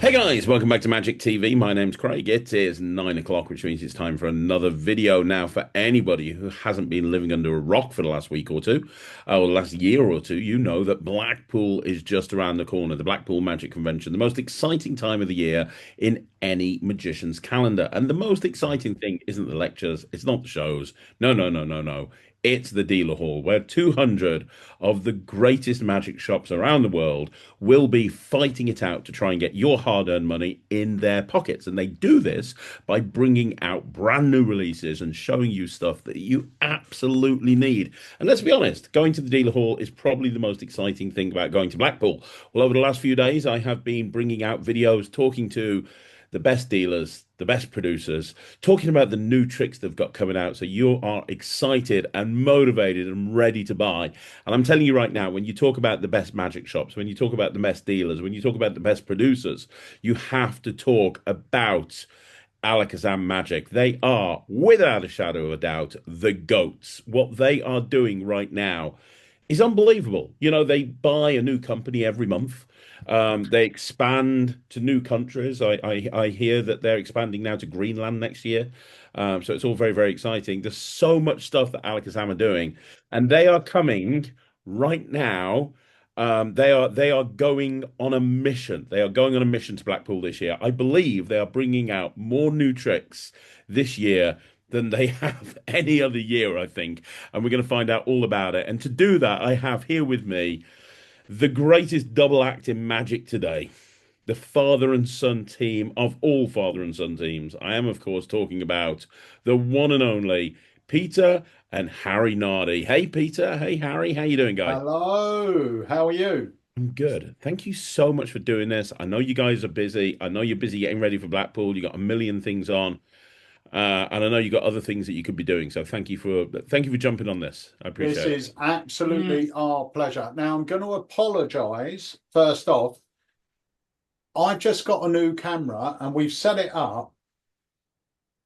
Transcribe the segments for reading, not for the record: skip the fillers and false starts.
Hey guys, welcome back to Magic TV. My name's Craig. It is 9 o'clock, which means it's time for another video. Now, for anybody who hasn't been living under a rock for the last week or two, or the last year or two, you know that Blackpool is just around the corner. The Blackpool Magic Convention, the most exciting time of the year in any magician's calendar. And the most exciting thing isn't the lectures, it's not the shows. No, no, no, no, no. It's the dealer hall where 200 of the greatest magic shops around the world will be fighting it out to try and get your hard-earned money in their pockets. And they do this by bringing out brand new releases and showing you stuff that you absolutely need. And let's be honest, going to the dealer hall is probably the most exciting thing about going to Blackpool. Well, over the last few days, I have been bringing out videos talking to the best dealers, the best producers, talking about the new tricks they've got coming out. So you are excited and motivated and ready to buy. And I'm telling you right now, when you talk about the best magic shops, when you talk about the best dealers, when you talk about the best producers, you have to talk about Alakazam Magic. They are, without a shadow of a doubt, the GOATs. What they are doing right now is unbelievable. You know, they buy a new company every month. They expand to new countries. I hear that they're expanding now to Greenland next year. So it's all very, very exciting. There's so much stuff that Alakazam are doing, and they are coming right now. They are going on a mission. They are going on a mission to Blackpool this year. I believe they are bringing out more new tricks this year than they have any other year, I think. And we're going to find out all about it. And to do that, I have here with me the greatest double act in Magic today, the father and son team of all father and son teams. I am, of course, talking about the one and only Peter and Harry Nardi. Hey, Peter. Hey, Harry. How you doing, guys? Hello, how are you? I'm good. Thank you so much for doing this. I know you guys are busy. I know you're busy getting ready for Blackpool. You got a million things on. And I know you got other things that you could be doing. So thank you for jumping on this. I This appreciate it. is absolutely our pleasure. Now, I'm going to apologise first off. I've just got a new camera and we've set it up,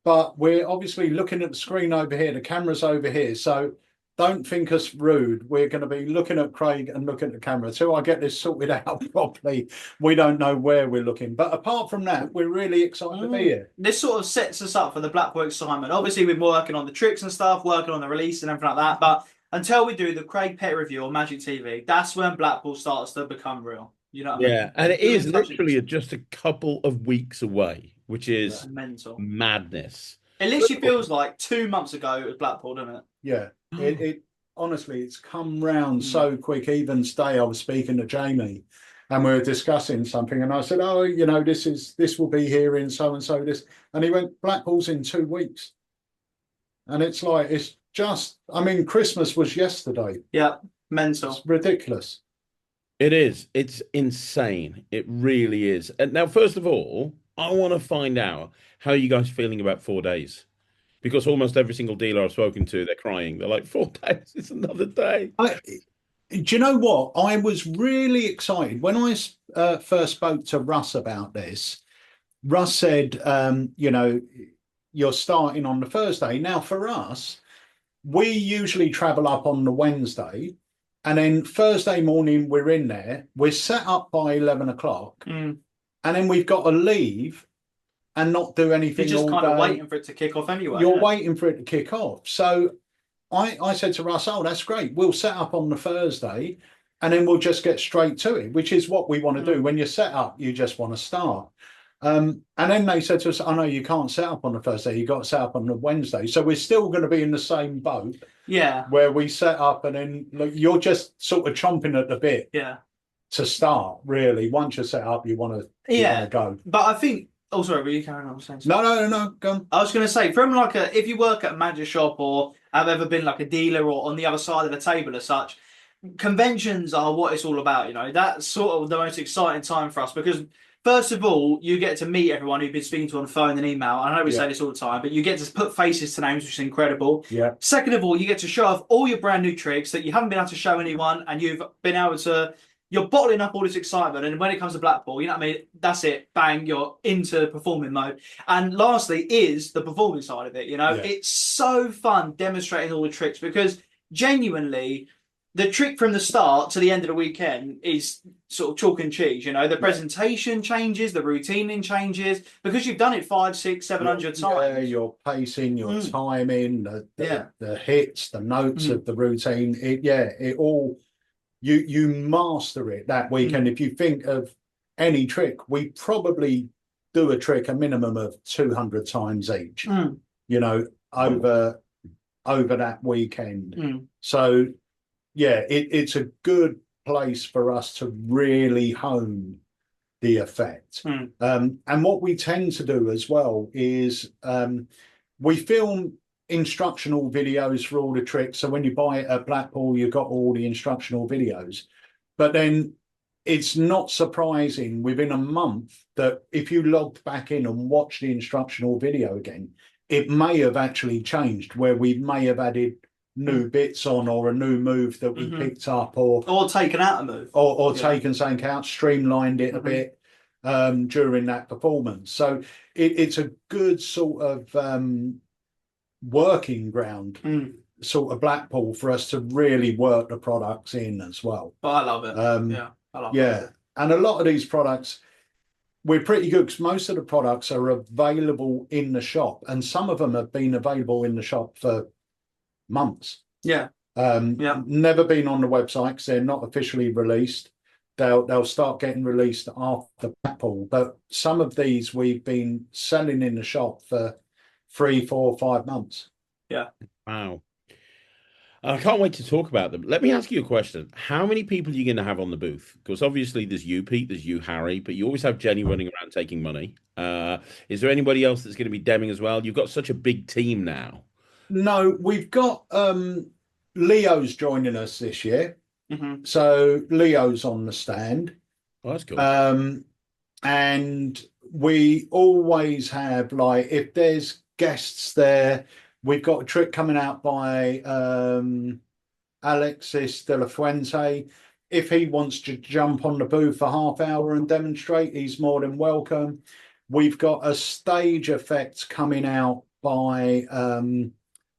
but we're obviously looking at the screen over here. The camera's over here. So don't think us rude. We're going to be looking at Craig and looking at the camera. Till I get this sorted out properly, we don't know where we're looking. But apart from that, we're really excited to be here. This sort of sets us up for the Blackpool excitement. Obviously, we've been working on the tricks and stuff, working on the release and everything like that. But until we do the Craig Petty review on Magic TV, that's when Blackpool starts to become real. You know what I mean? Yeah, and it We're is in touch with literally just a couple of weeks away, which is mental. madness. It literally feels like 2 months ago it was Blackpool, doesn't it? Yeah, it honestly, it's come round so quick. Even today, I was speaking to Jamie, and we were discussing something, and I said, "Oh, this will be here in so and so this," and he went, "Blackpool's in 2 weeks," and it's like it's just. I mean, Christmas was yesterday. Yeah, mental. It's ridiculous. It is. It's insane. It really is. And now, first of all, I want to find out how you guys feeling about 4 days. Because almost every single dealer I've spoken to, they're crying. They're like, 4 days, it's another day. Do you know what? I was really excited when I first spoke to Russ about this. Russ said, you're starting on the Thursday. Now, for us, we usually travel up on the Wednesday, and then Thursday morning we're in there. We're set up by 11 o'clock, and then we've got to leave and not do anything. You're just all kind of day. waiting for it to kick off anyway. You're waiting for it to kick off. So I said to Russ, "Oh, that's great. We'll set up on the Thursday and then we'll just get straight to it," which is what we want to do. When you're set up, you just want to start. And then they said to us, "Oh, no, you can't set up on the Thursday. You got to set up on the Wednesday." So we're still going to be in the same boat. Yeah. Where we set up and then you're just sort of chomping at the bit. Yeah. To start, really. Once you're set up, you want to go. But I think. Oh, sorry, were you carrying on saying something? No, go on. I was going to say, from if you work at a magic shop or have ever been like a dealer or on the other side of the table as such, conventions are what it's all about. That's sort of the most exciting time for us because, first of all, you get to meet everyone you've been speaking to on the phone and email. I know we say this all the time, but you get to put faces to names, which is incredible. Yeah. Second of all, you get to show off all your brand new tricks that you haven't been able to show anyone, and you've been able to. You're bottling up all this excitement, and when it comes to Blackpool, you know what I mean? That's it. Bang, you're into performing mode. And lastly is the performing side of it, It's so fun demonstrating all the tricks because genuinely, the trick from the start to the end of the weekend is sort of chalk and cheese. You know, the presentation changes, the routining changes because you've done it 500, 600, 700 times. Yeah, your pacing, your timing, the hits, the notes of the routine. It all you master it that weekend. If you think of any trick, we probably do a trick a minimum of 200 times each. You know, over that weekend. So yeah, it's a good place for us to really hone the effect. And what we tend to do as well is we film instructional videos for all the tricks. So when you buy it at Blackpool, you've got all the instructional videos. But then it's not surprising within a month that if you logged back in and watched the instructional video again, it may have actually changed, where we may have added new bits on, or a new move that we picked up, or taken out a move, or taken something out, streamlined it a bit during that performance. So it's a good sort of working ground, sort of Blackpool, for us to really work the products in as well. But I love it. I love it. And a lot of these products, we're pretty good because most of the products are available in the shop, and some of them have been available in the shop for months. Never been on the website because they're not officially released. They'll start getting released after Blackpool, but some of these we've been selling in the shop for 3, 4, 5 months. Wow. I can't wait to talk about them. Let me ask you a question. How many people are you going to have on the booth? Because obviously there's you, Pete, there's you, Harry, but you always have Jenny running around taking money. Is there anybody else that's going to be demming as well? You've got such a big team now. No, we've got Leo's joining us this year. So Leo's on the stand. Oh, that's cool. And we always have, like, if there's guests there, we've got a trick coming out by Alexis de la Fuente. If he wants to jump on the booth for half hour and demonstrate, he's more than welcome. We've got a stage effect coming out by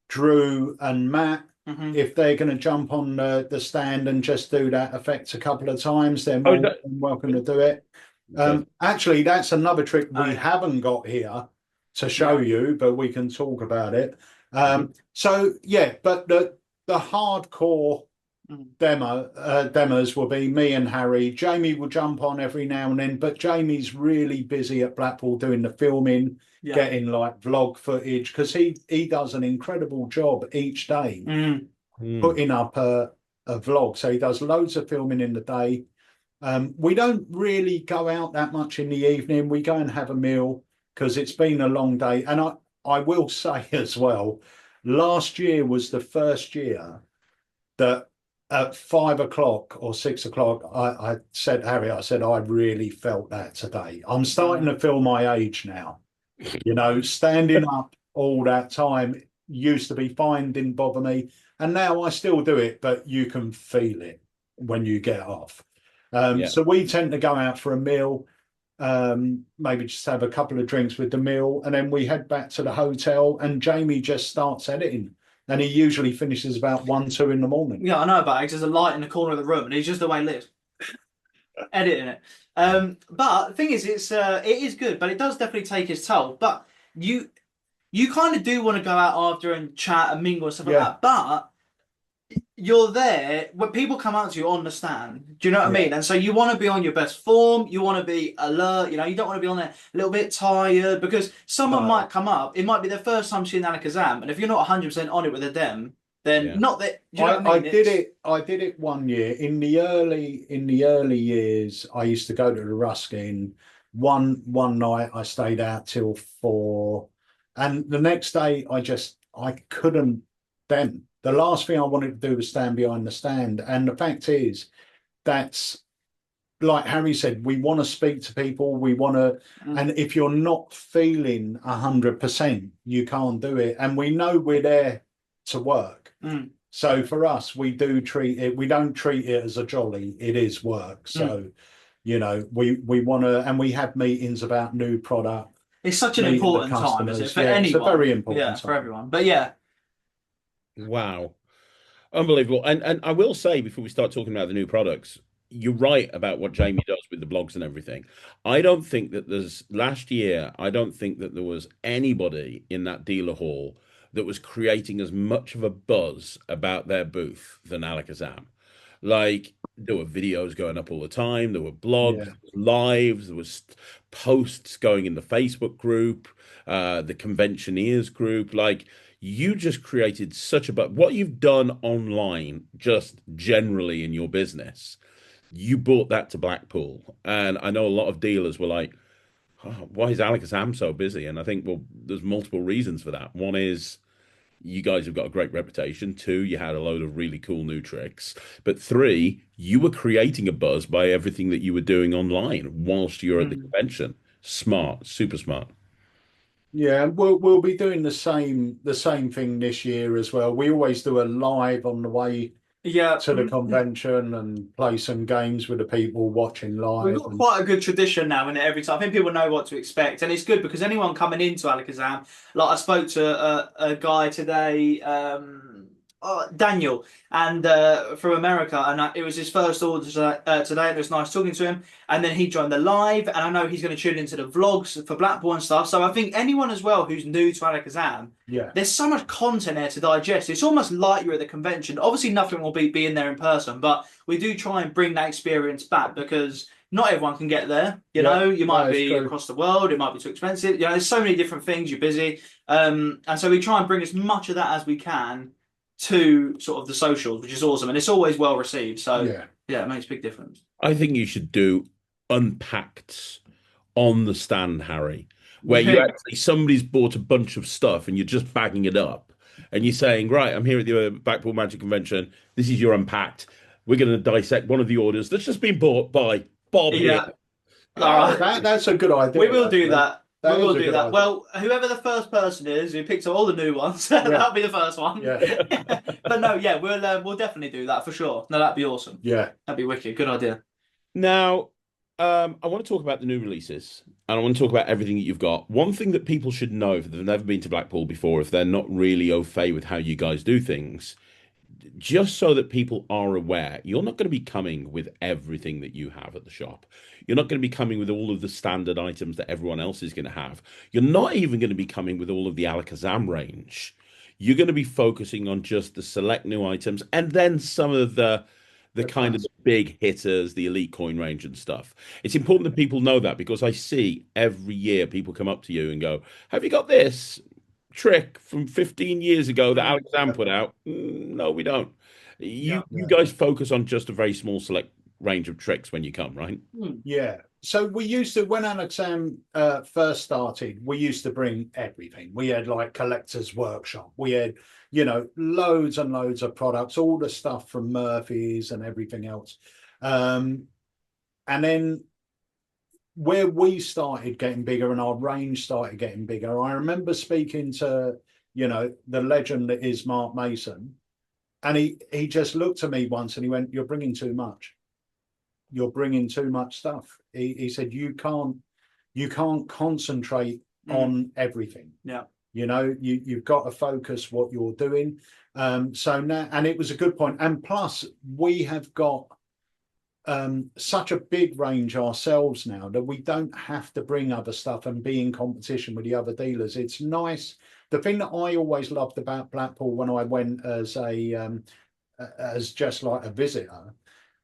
Drew and Matt. If they're going to jump on the stand and just do that effect a couple of times, they're more than welcome to do it. Actually, that's another trick we haven't got here to show you, but we can talk about it. So yeah, but the hardcore demos will be me and Harry. Jamie will jump on every now and then, but Jamie's really busy at Blackpool doing the filming, getting like vlog footage, because he does an incredible job each day putting up a vlog. So he does loads of filming in the day. We don't really go out that much in the evening. We go and have a meal because it's been a long day. And I will say as well, last year was the first year that at 5 o'clock or 6 o'clock, I said, Harry, I said, I really felt that today. I'm starting to feel my age now. You know, standing up all that time used to be fine, didn't bother me. And now I still do it, but you can feel it when you get off. So we tend to go out for a meal, maybe just have a couple of drinks with the meal, and then we head back to the hotel, and Jamie just starts editing. And he usually finishes about 1, 2 in the morning. Yeah, I know about it. There's a light in the corner of the room, and he's just the way he lives, editing it. But the thing is, it is good, but it does definitely take its toll. But you kind of do want to go out after and chat and mingle and stuff like that. But you're there when people come out to you on the stand. Do you know what I mean? And so you want to be on your best form. You want to be alert. You know, you don't want to be on there a little bit tired, because someone might come up. It might be their first time seeing Alakazam, and if you're not 100% on it with a dem, then not that. Do you know what I mean? I did it one year in the early years. I used to go to the Ruskin. One night I stayed out till 4, and the next day I couldn't dem. The last thing I wanted to do was stand behind the stand. And the fact is, that's like Harry said, we want to speak to people. We want to, and if you're not feeling 100%, you can't do it. And we know we're there to work. So for us, we don't treat it as a jolly. It is work. So, you know, we want to, and we have meetings about new product. It's such an important time, isn't it? For anyone. It's a very important time. For everyone. But yeah. Wow. Unbelievable. And I will say before we start talking about the new products, you're right about what Jamie does with the blogs and everything. I don't think that there's last year, I don't think that there was anybody in that dealer hall that was creating as much of a buzz about their booth than Alakazam. Like there were videos going up all the time, there were blogs, Yeah. lives, there was posts going in the Facebook group, the conventioneers group. Like you just created such a but what you've done online, just generally in your business, you brought that to Blackpool. And I know a lot of dealers were like, oh, why is Alakazam so busy? And I think, well, there's multiple reasons for that. One is you guys have got a great reputation. Two, you had a load of really cool new tricks. But three, you were creating a buzz by everything that you were doing online whilst you were at the Mm. convention. Smart, super smart. Yeah, we'll be doing the same thing this year as well. We always do a live on the way Yeah. to the convention and play some games with the people watching We've live. got And quite a good tradition now in it every time. I think people know what to expect, and it's good because anyone coming into Alakazam, like I spoke to a guy today, Daniel, and from America, and it was his first order today, and it was nice talking to him. And then he joined the live, and I know he's going to tune into the vlogs for Blackpool and stuff. So I think anyone as well who's new to Alakazam, yeah, there's so much content there to digest. It's almost like you're at the convention. Obviously, nothing will be in there in person, but we do try and bring that experience back because not everyone can get there. You yeah, know, you might no, it's be true. across the world, it might be too expensive. You know, there's so many different things, you're busy. And so we try and bring as much of that as we can to sort of the socials, which is awesome. And it's always well received. So Yeah, yeah, it makes a big difference. I think you should do unpacked on the stand, Harry, where you Yeah. actually somebody's bought a bunch of stuff and you're just bagging it up and you're saying, right, I'm here at the Blackpool Magic Convention. This is your unpacked. We're going to dissect one of the orders that's just been bought by Bob here. Yeah. All oh, right. that's a good We idea. will do Actually, that. We that is will a do good that. idea. Well, whoever the first person is who picks up all the new ones, Yeah, that'll be the first one. yeah, But no, yeah, we'll definitely do that for sure. No, that'd be awesome. yeah. That'd be wicked. Good idea. Now, I want to talk about the new releases and I want to talk about everything that you've got. One thing that people should know if they've never been to Blackpool before, if they're not really au fait with how you guys do things, just so that people are aware, you're not going to be coming with everything that you have at the shop. You're not going to be coming with all of the standard items that everyone else is going to have. You're not even going to be coming with all of the Alakazam range. You're going to be focusing on just the select new items and then some of the The kind of class. the big hitters, the elite coin range and stuff. It's important that people know that because I see every year people come up to you and go, "Have you got this trick from 15 years ago that Mm. Alexander put out?" No, we don't. You Yeah. you Yeah, guys focus on just a very small select range of tricks when you come, right? Mm. yeah. So we used to, when Alexam first started, we used to bring everything. We had like collector's workshop. We had, loads and loads of products, all the stuff from Murphy's and everything else. Um, and then where we started getting bigger and our range started getting bigger, I remember speaking to, the legend that is Mark Mason, and he just looked at me once and he went, "You're bringing too much. You're bringing too much stuff." He said, "You can't concentrate Mm. on everything. Yeah. You've got to focus what you're doing." So now, and it was a good point. And plus, we have got such a big range ourselves now that we don't have to bring other stuff and be in competition with the other dealers. It's nice. The thing that I always loved about Blackpool when I went as just like a visitor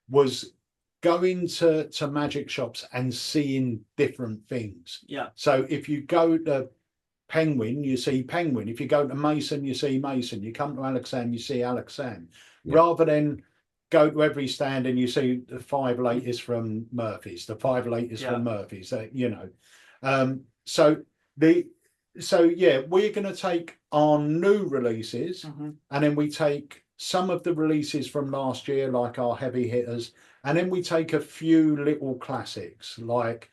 was going to magic shops and seeing different things. Yeah. So if you go to Penguin, you see Penguin. If you go to Mason, you see Mason. You come to Alexam, you see Alexam. Yeah. Rather than go to every stand and you see the five latest from Murphy's, the five latest from Murphy's. So yeah, we're going to take our new releases, Mhm. and then we take some of the releases from last year, like our heavy hitters, and then we take a few little classics like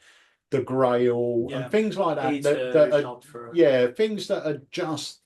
the Grail Yeah. and things like that. Peter, that are, shot for yeah, things that are just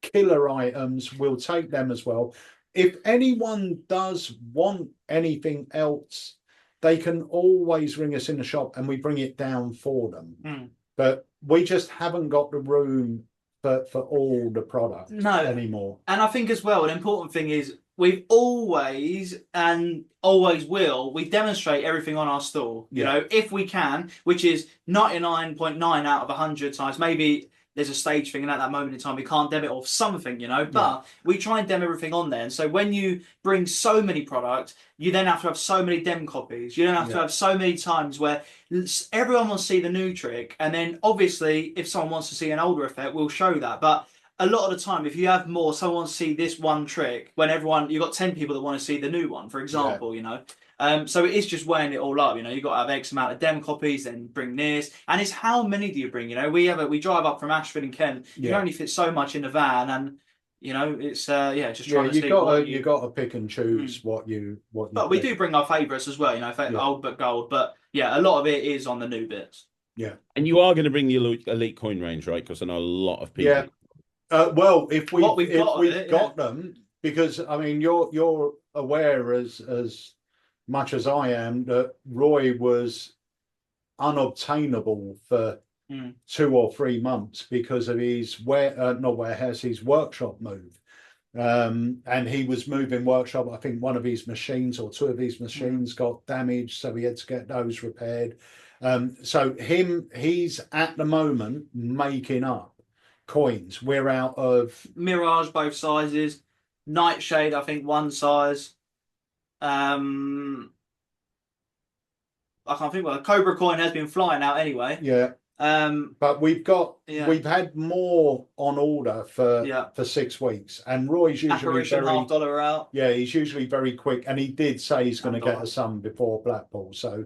killer items. We'll take them as well. If anyone does want anything else, they can always ring us in the shop and we bring it down for them. Mm. But we just haven't got the room for all the products anymore. And I think as well, an important thing is we've always and always will, we demonstrate everything on our stall. You know, if we can, which is 99.9 out of 100 times, maybe there's a stage thing and at that moment in time we can't dem it off something, you know, but we try and dem everything on there. And so when you bring so many products, you then have to have so many dem copies. You then have to have so many times where everyone wants to see the new trick, and then obviously if someone wants to see an older effect, we'll show that. But a lot of the time, if you have more, someone wants to see this one trick, when you've got 10 people that want to see the new one, for example, you know. So it is just weighing it all up, you know. You've got to have X amount of dem copies, then bring this, and it's how many do you bring? You know, we drive up from Ashford in Kent. You only fit so much in the van, and you know it's just trying to see you got to pick and choose what you. But we do bring our favourites as well, you know, old but gold. But yeah, a lot of it is on the new bits. Yeah, and you are going to bring the elite coin range, right? Because I know a lot of people. Yeah. Well, if we've got them, because I mean, you're aware as much as I am that Roy was unobtainable for 2 or 3 months because of his his workshop move. And he was moving workshop. I think one of his machines or 2 of his machines got damaged, so he had to get those repaired. So he's at the moment making up coins. We're out of Mirage, both sizes. Nightshade, I think one size. I can't think. Well, the Cobra coin has been flying out anyway. Yeah. But we've had more on order for 6 weeks, and Roy's usually Apparition, $50 out. Yeah, he's usually very quick, and he did say he's going to get us some before Blackpool. So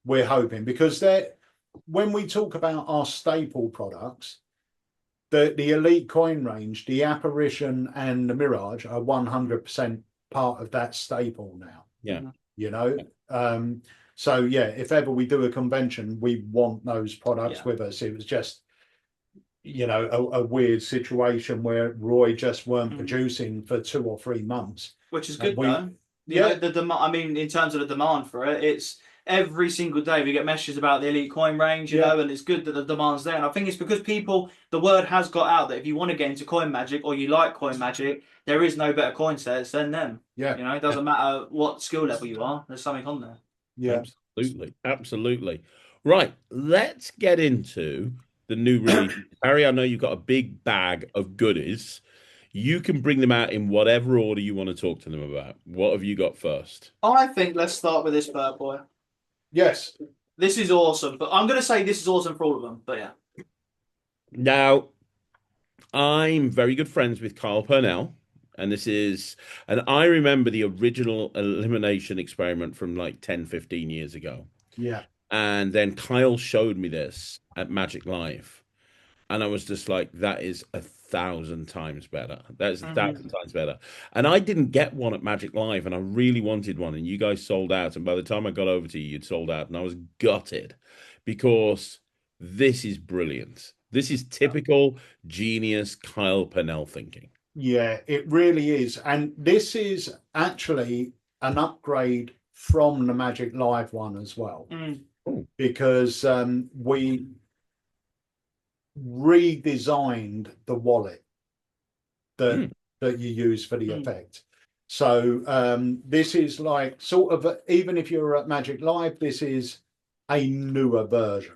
we're hoping, because when we talk about our staple products, the elite coin range, the Apparition and the Mirage are 100% part of that staple now. Yeah. You know, so yeah, if ever we do a convention, we want those products with us. It was just, you know, a weird situation where Roy just weren't producing for 2 or 3 months, which is good though. You know, the demand. I mean, in terms of the demand for it, it's every single day we get messages about the elite coin range, you know, and it's good that the demand's there. And I think it's because the word has got out that if you want to get into coin magic or you like coin magic, there is no better coin sets than them. Yeah. You know, it doesn't matter what skill level you are, there's something on there. Yeah. Absolutely. Right. Let's get into the new release. Harry, I know you've got a big bag of goodies. You can bring them out in whatever order you want to talk to them about. What have you got first? I think let's start with this bird boy. Yes. This is awesome, but I'm going to say this is awesome for all of them, but yeah. Now, I'm very good friends with Kyle Purnell, and I remember the original Elimination experiment from like 10, 15 years ago. Yeah. And then Kyle showed me this at Magic Live, and I was just like, that is 1,000 times better. That's 1,000 times better. And I didn't get one at Magic Live, and I really wanted one, and you guys sold out. And by the time I got over to you, you'd sold out, and I was gutted, because this is brilliant. This is typical genius Kyle Purnell thinking. Yeah, it really is. And this is actually an upgrade from the Magic Live one as well, because we redesigned the wallet that you use for the effect. So this is like sort of, even if you're at Magic Live, this is a newer version.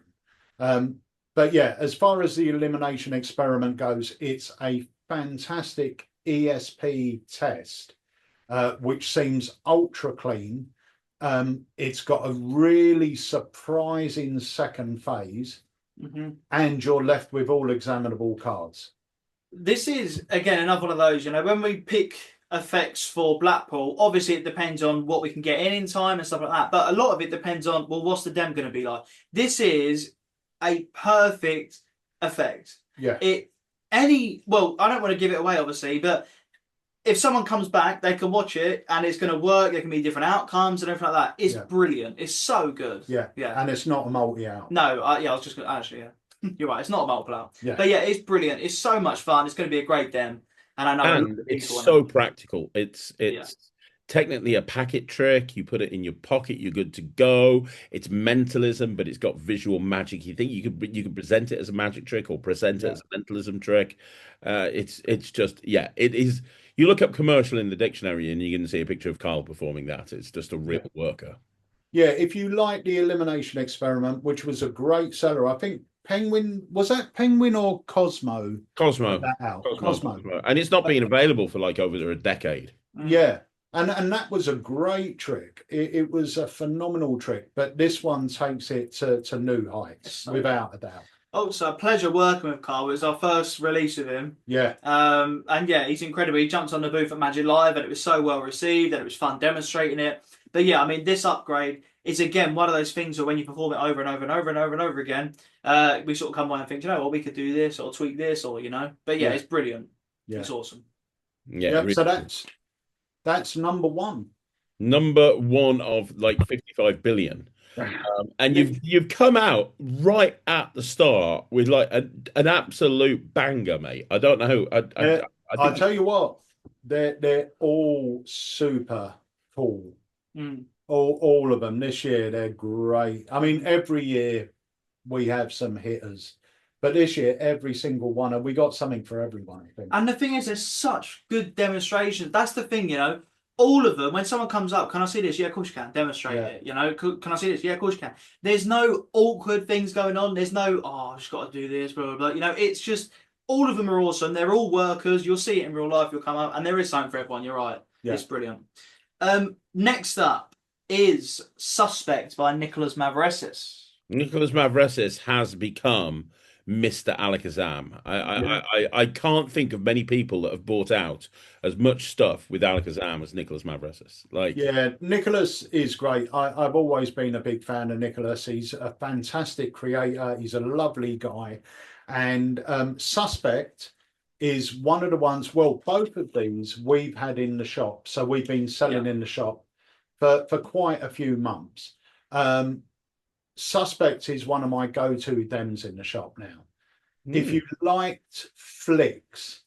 But yeah, as far as the elimination experiment goes, it's a fantastic ESP test, which seems ultra clean. It's got a really surprising second phase, and you're left with all examinable cards. This is, again, another one of those, you know, when we pick effects for Blackpool, obviously it depends on what we can get in time and stuff like that, but a lot of it depends on, well, what's the dem going to be like? This is a perfect effect. Yeah. I don't want to give it away, obviously, but if someone comes back, they can watch it and it's going to work. There can be different outcomes and everything like that. It's brilliant. It's so good. Yeah. And it's not a multi-out. No, I was just going to, actually, you're right. It's not a multiple out. Yeah. But yeah, it's brilliant. It's so much fun. It's going to be a great dem. And I know it's so practical. It's technically a packet trick. You put it in your pocket, you're good to go. It's mentalism, but it's got visual magic. You think you could present it as a magic trick or present it Yeah. as a mentalism trick. It's just yeah, it is. You look up commercial in the dictionary and you can see a picture of Carl performing that. It's just a real worker. Yeah, if you like the Elimination Experiment, which was a great seller, I think Penguin, was that Penguin or Cosmo put Cosmo, that out? Cosmo, Cosmo. Cosmo, and it's not been available for like over a decade. Yeah. And that was a great trick. It was a phenomenal trick, but this one takes it to new heights, without a doubt. Also, a pleasure working with Carl. It was our first release of him. Yeah. And yeah, he's incredible. He jumped on the booth at Magic Live and it was so well received and it was fun demonstrating it. But yeah, I mean, this upgrade is again one of those things where when you perform it over and over and over and over and over again, we sort of come by and think, you know what, we could do this or tweak this or, you know. But yeah, it's brilliant. Yeah. It's awesome. Yeah. Yep, Really so cool. that's number one. Number one of like 55 billion. And you've come out right at the start with like an absolute banger, mate. I don't know. I I'll think tell you what, they're all super cool. All of them this year, they're great. I mean, every year we have some hitters, but this year every single one, and we got something for everyone, I think. And the thing is, there's such good demonstrations. That's the thing, you know. All of them, when someone comes up, can I see this? Yeah, of course you can. Demonstrate it. You know, can I see this? Yeah, of course you can. There's no awkward things going on. There's no, oh, I've just got to do this, blah, blah, blah. You know, it's just, all of them are awesome. They're all workers. You'll see it in real life. You'll come up, and there is something for everyone. You're right. Yeah. It's brilliant. Next up is Suspect by Nicholas Mavresis. Nicholas Mavresis has become Mr. Alakazam. I can't think of many people that have bought out as much stuff with Alakazam as Nicholas Mavresis. Like, yeah, Nicholas is great. I've always been a big fan of Nicholas. He's a fantastic creator. He's a lovely guy. And Suspect is one of the ones, well, both of these we've had in the shop. So we've been selling in the shop for quite a few months. Suspect is one of my go-to dems in the shop now. If you liked Flicks,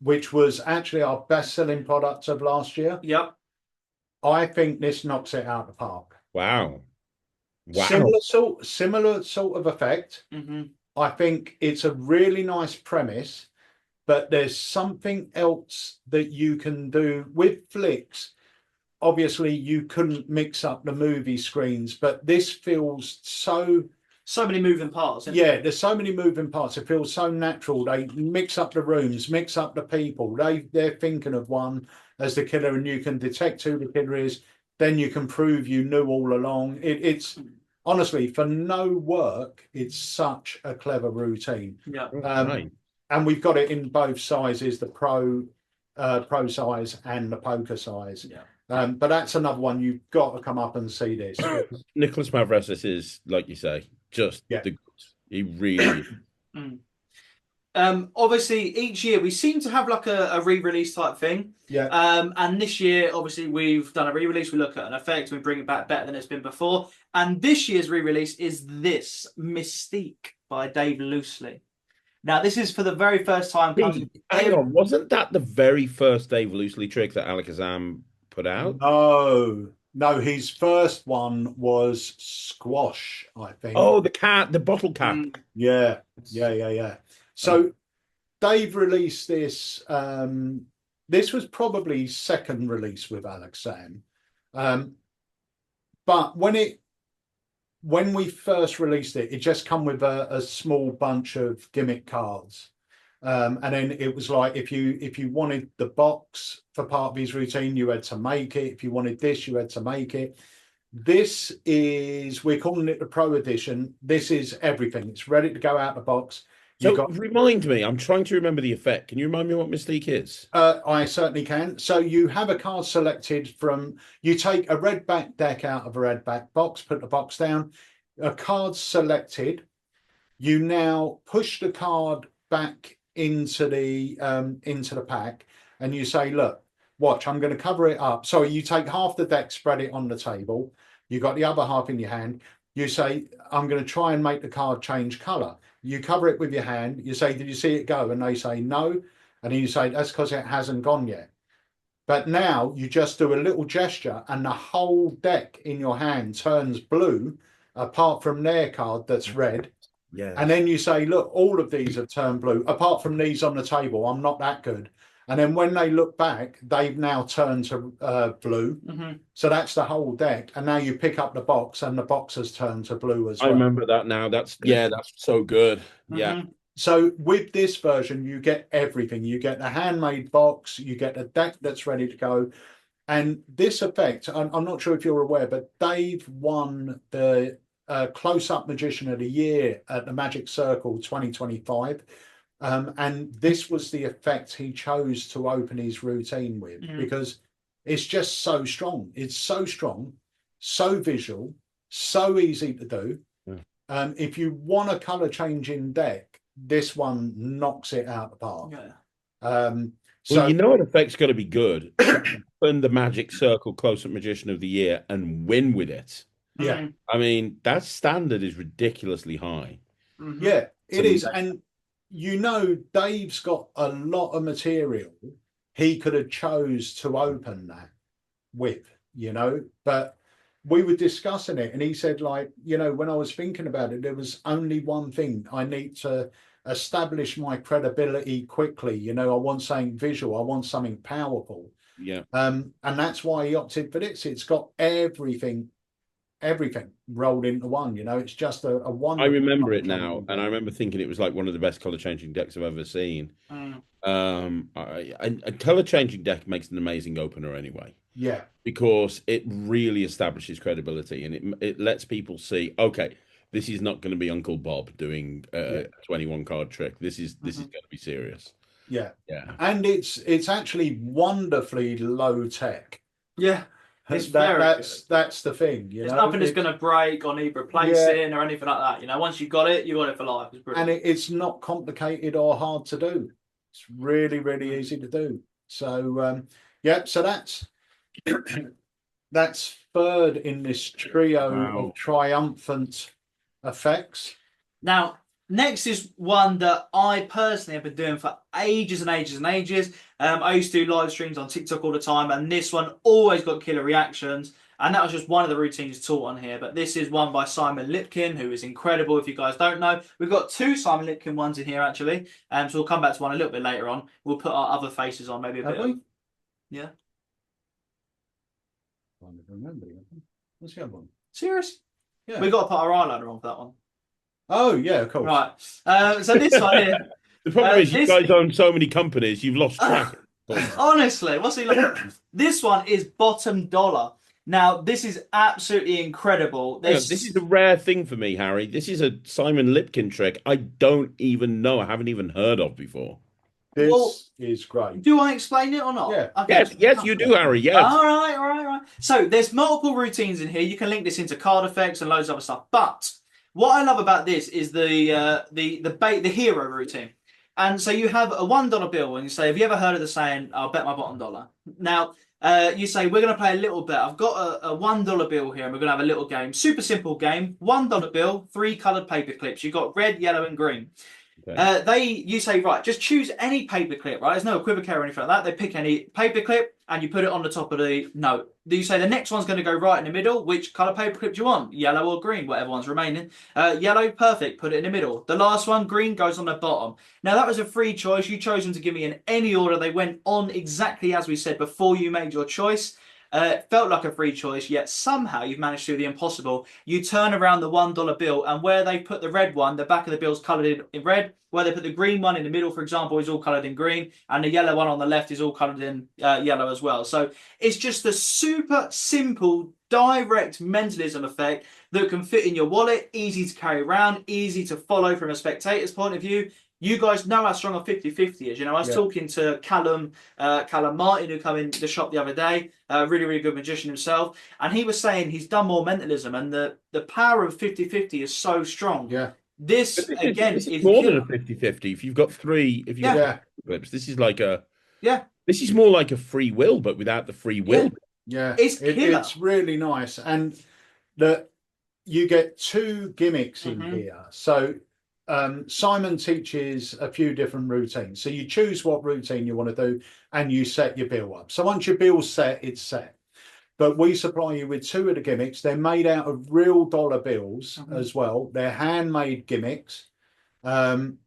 which was actually our best-selling product of last year, I think this knocks it out of the park. wow. Similar sort of effect. I think it's a really nice premise, but there's something else that you can do with Flicks. Obviously, you couldn't mix up the movie screens, but this feels so many moving parts. Yeah, there's so many moving parts. It feels so natural. They mix up the rooms, mix up the people. They're thinking of one as the killer, and you can detect who the killer is. Then you can prove you knew all along. It's honestly, for no work, it's such a clever routine. Yeah. And we've got it in both sizes, the pro size and the poker size. Yeah. But that's another one you've got to come up and see this. Nicholas Mavresis is, like you say, just the goods. He really is. Obviously, each year we seem to have like a re-release type thing. Yeah. And this year, obviously, we've done a re-release. We look at an effect, we bring it back better than it's been before. And this year's re-release is this Mystique by Dave Loosely. Now, this is for the very first time. Hang on, wasn't that the very first Dave Loosely trick that Alakazam put out? No, his first one was Squash, I think. Oh, the bottle cap. Yeah. So Dave released this. This was probably his second release with Alakazam. But when we first released it, it just come with a small bunch of gimmick cards. And then it was like if you wanted the box for part of his routine, you had to make it. If you wanted this, you had to make it. This is, we're calling it the Pro Edition. This is everything. It's ready to go out the box. Remind me, I'm trying to remember the effect. Can you remind me what Mystique is? I certainly can. So you have a card selected from, you take a red back deck out of a red back box, put the box down, a card selected. You now push the card back into the pack, and you say, look, watch, I'm going to cover it up. So you take half the deck, spread it on the table. You got the other half in your hand. You say, I'm going to try and make the card change color. You cover it with your hand. You say, did you see it go? And they say no. And then you say, that's because it hasn't gone yet. But now you just do a little gesture and the whole deck in your hand turns blue, apart from their card that's red. Yeah. And then you say, look, all of these have turned blue, apart from these on the table. I'm not that good. And then when they look back, they've now turned to blue. So that's the whole deck. And now you pick up the box and the box has turned to blue as well. I remember that now. That's so good. Yeah. So with this version, you get everything. You get the handmade box, you get a deck that's ready to go. And this effect, I'm not sure if you're aware, but Dave won the Close-Up Magician of the Year at the Magic Circle 2025. And this was the effect he chose to open his routine with, because it's just so strong. It's so strong, so visual, so easy to do. If you want a color changing deck, this one knocks it out the park. So you know an effect's got to be good. Win the Magic Circle Close-Up Magician of the Year and win with it. Yeah. I mean, that standard is ridiculously high. Yeah, it is. And you know, Dave's got a lot of material he could have chose to open that with, you know, but we were discussing it and he said, like, you know, when I was thinking about it, there was only one thing: I need to establish my credibility quickly. You know, I want something visual, I want something powerful. Yeah. And that's why he opted for this. It's got everything rolled into one. You know, it's just a one. I remember it now, and I remember thinking it was like one of the best color changing decks I've ever seen. A color changing deck makes an amazing opener anyway. Yeah, because it really establishes credibility and it lets people see, okay, this is not going to be Uncle Bob doing a 21 card trick. This is going to be serious. Yeah, yeah, and it's actually wonderfully low tech. Yeah. It's that's the thing. You There's know? nothing that's going to break or need replacing or anything like that. You know, once you've got it, you got it for life. It's brilliant. And it's not complicated or hard to do. It's really, really easy to do. So so that's third in this trio of triumphant effects. Now, next is one that I personally have been doing for ages and ages and ages. I used to do live streams on TikTok all the time, and this one always got killer reactions. And that was just one of the routines taught on here. But this is one by Simon Lipkin, who is incredible. If you guys don't know, we've got two Simon Lipkin ones in here actually. So we'll come back to one a little bit later on. We'll put our other faces on, maybe a bit. Yeah. I don't remember. What's the other one? Serious? Yeah. We've got to put our eyeliner on for that one. Oh yeah, of course. Right. So this one here. The problem is you guys own so many companies, you've lost track. Honestly, what's he like? This one is bottom dollar. Now, this is absolutely incredible. This is a rare thing for me, Harry. This is a Simon Lipkin trick I don't even know, I haven't even heard of before. This is great. Do I explain it or not? Yeah. Okay. Yes, you do, Harry. Yes. All right. So there's multiple routines in here. You can link this into card effects and loads of other stuff. But what I love about this is the hero routine. And so you have a $1 bill and you say, have you ever heard of the saying, I'll bet my bottom dollar? Now, you say, we're going to play a little bet. I've got a $1 bill here and we're going to have a little game. Super simple game. $1 bill, 3 coloured paper clips. You've got red, yellow and green. Okay. You say, right, just choose any paper clip, right? There's no equivocation or anything like that. They pick any paper clip and you put it on the top of the note. You say the next one's going to go right in the middle. Which colour paper clip do you want? Yellow or green, whatever one's remaining. Yellow, perfect, put it in the middle. The last one, green, goes on the bottom. Now that was a free choice. You chose them to give me in any order. They went on exactly as we said before you made your choice. It felt like a free choice, yet somehow you've managed to do the impossible. You turn around the $1 bill, and where they put the red one, the back of the bill's coloured in red. Where they put the green one in the middle, for example, is all coloured in green, and the yellow one on the left is all coloured in yellow as well. So it's just a super simple, direct mentalism effect that can fit in your wallet, easy to carry around, easy to follow from a spectator's point of view. You guys know how strong a 50-50 is. You know, I was talking to Callum Martin, who came in the shop the other day, really, really good magician himself, and he was saying he's done more mentalism, and the power of 50-50 is so strong. Yeah. This is more than a 50-50. If you've got three, clips, this is like this is more like a free will, but without the free will. Yeah, it's really nice, and that you get two gimmicks in here. So Simon teaches a few different routines. So you choose what routine you want to do and you set your bill up. So once your bill's set, it's set. But we supply you with 2 of the gimmicks. They're made out of real dollar bills as well. They're handmade gimmicks. And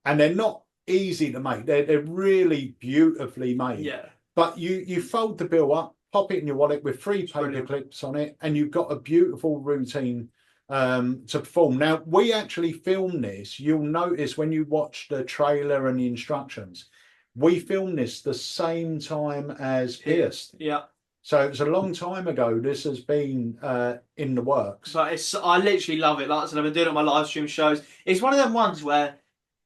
they're not easy to make. They're really beautifully made. Yeah. But you fold the bill up, pop it in your wallet with 3 paper clips on it, and you've got a beautiful routine to perform. Now, we actually filmed this. You'll notice when you watch the trailer and the instructions, we filmed this the same time as Pierced. Yeah. So it was a long time ago. This has been in the works. But I literally love it. Like I said, I've been doing it on my live stream shows. It's one of them ones where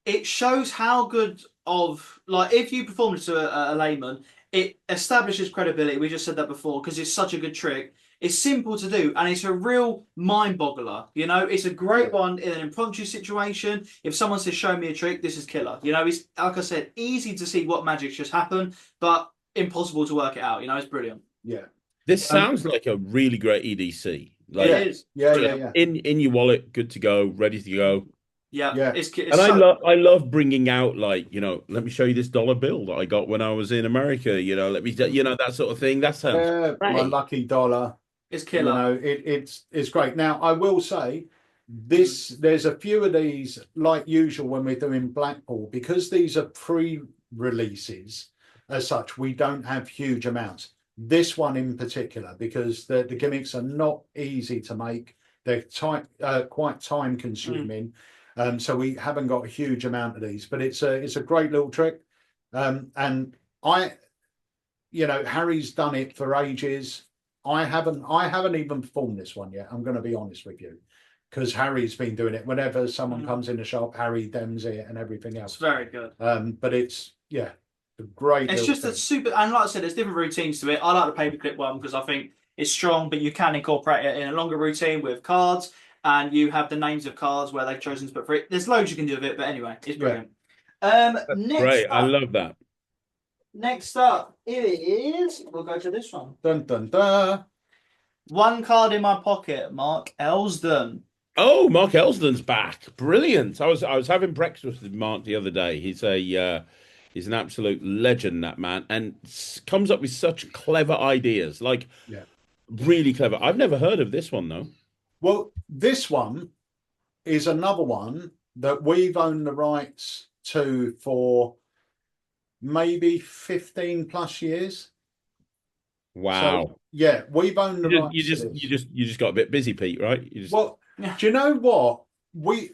it shows how good of, like, if you perform it to a layman, it establishes credibility. We just said that before because it's such a good trick. It's simple to do, and it's a real mind boggler. You know, it's a great one in an impromptu situation. If someone says, "Show me a trick," this is killer. You know, it's, like I said, easy to see what magic's just happened, but impossible to work it out. You know, it's brilliant. Yeah. This sounds like a really great EDC. Like, it is. Yeah. In your wallet, good to go, ready to go. Yeah. And I love bringing out, like, you know, let me show you this dollar bill that I got when I was in America. You know, let me, you know, that sort of thing. That sounds my lucky dollar. It's killer. You know, it's great. Now, I will say there's a few of these, like usual when we're doing Blackpool, because these are pre-releases as such, we don't have huge amounts. This one in particular, because the gimmicks are not easy to make. They're quite time consuming. So we haven't got a huge amount of these, but it's a great little trick. And Harry's done it for ages. I haven't even performed this one yet. I'm going to be honest with you, because Harry's been doing it. Whenever someone comes in the shop, Harry dems it and everything else. It's very good. But it's a great. It's just a super, and like I said, there's different routines to it. I like the paperclip one because I think it's strong, but you can incorporate it in a longer routine with cards, and you have the names of cards where they've chosen to put for it. There's loads you can do with it, but anyway, it's brilliant. Great, I love that. Next up, it is. We'll go to this one. Dun dun dun. One card in my pocket, Mark Elsden. Oh, Mark Elsden's back! Brilliant. I was having breakfast with Mark the other day. He's an absolute legend, that man, and comes up with such clever ideas. Like, really clever. I've never heard of this one though. Well, this one is another one that we've owned the rights to for maybe 15 plus years. Wow. So, yeah, we've owned the rights. You just got a bit busy, Pete, right? Well, do you know what? We,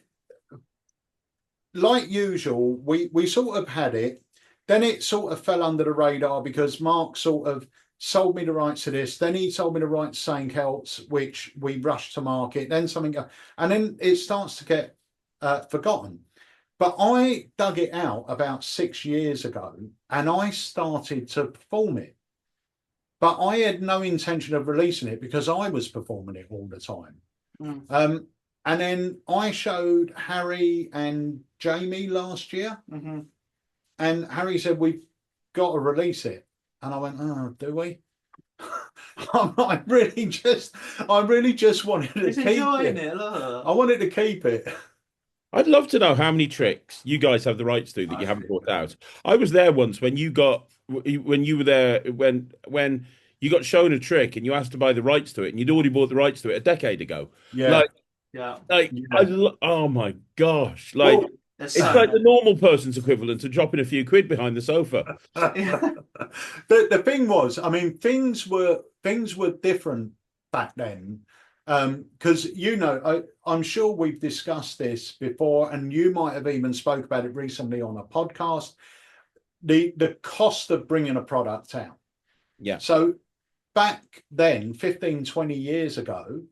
like usual, we sort of had it. Then it sort of fell under the radar because Mark sort of sold me the rights to this. Then he sold me the rights to something else, which we rushed to market. Then something, and then it starts to get forgotten. But I dug it out about 6 years ago, and I started to perform it. But I had no intention of releasing it because I was performing it all the time. And then I showed Harry and Jamie last year. And Harry said, "We've got to release it." And I went, "Oh, do we?" I really just wanted to keep it. I wanted to keep it. I'd love to know how many tricks you guys have the rights to that you haven't brought out. I was there once when you were there when you got shown a trick and you asked to buy the rights to it, and you'd already bought the rights to it a decade ago. Oh my gosh! Like, well, it's like the normal person's equivalent of dropping a few quid behind the sofa. The thing was, I mean, things were different back then, because I'm sure we've discussed this before, and you might have even spoke about it recently on a podcast. The cost of bringing a product out. Yeah. So back then, 15, 20 years ago,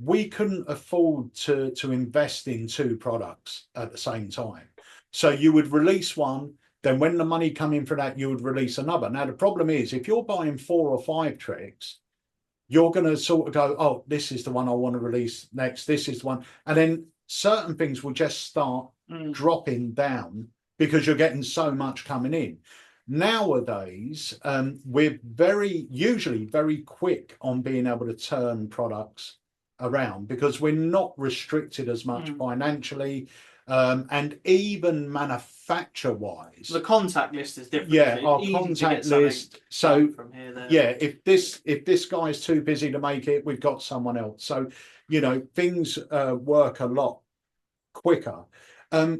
we couldn't afford to invest in 2 products at the same time. So you would release one, then when the money come in for that, you would release another. Now, the problem is, if you're buying 4 or 5 tricks, you're going to sort of go, "Oh, this is the one I want to release next. This is the one." And then certain things will just start dropping down because you're getting so much coming in. Nowadays, we're usually very quick on being able to turn products around because we're not restricted as much financially. And even manufacture-wise, The contact list is different. yeah, It's our easy to contact get something list. So done from here there. yeah, if this guy's too busy to make it, we've got someone else. So things work a lot quicker. But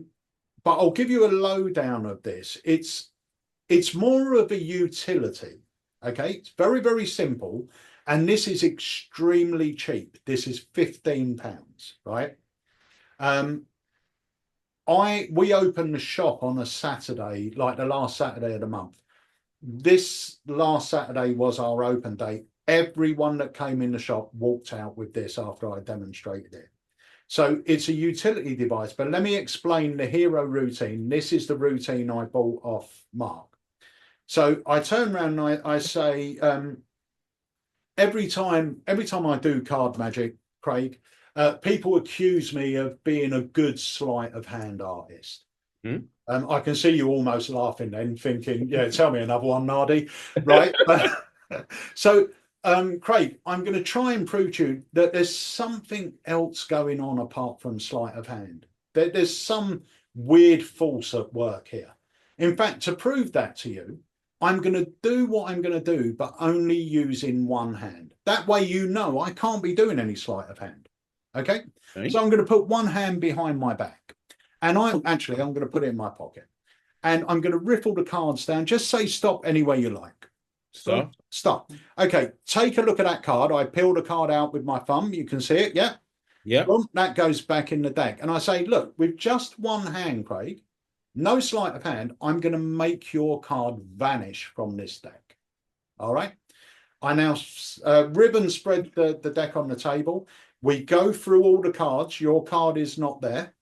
I'll give you a lowdown of this. It's more of a utility. Okay, it's very, very simple, and this is extremely cheap. This is £15, right? We opened the shop on a Saturday, like the last Saturday of the month. This last Saturday was our open date. Everyone that came in the shop walked out with this after I demonstrated it. So it's a utility device, but let me explain the hero routine. This is the routine I bought off Mark. So I turn around and I say, every time I do card magic, Craig, people accuse me of being a good sleight of hand artist. I can see you almost laughing then, thinking, yeah, tell me another one, Nardi. Right? So, Craig, I'm going to try and prove to you that there's something else going on apart from sleight of hand. There's some weird force at work here. In fact, to prove that to you, I'm going to do what I'm going to do, but only using one hand. That way, I can't be doing any sleight of hand. Okay? So I'm going to put one hand behind my back. And I'm going to put it in my pocket. And I'm going to riffle the cards down. Just say stop anywhere you like. Stop. Stop. Okay, take a look at that card. I peel the card out with my thumb. You can see it, yeah? Yeah. Boom, that goes back in the deck. And I say, look, with just one hand, Craig, no sleight of hand, I'm going to make your card vanish from this deck. All right? I now ribbon spread the deck on the table. We go through all the cards. Your card is not there.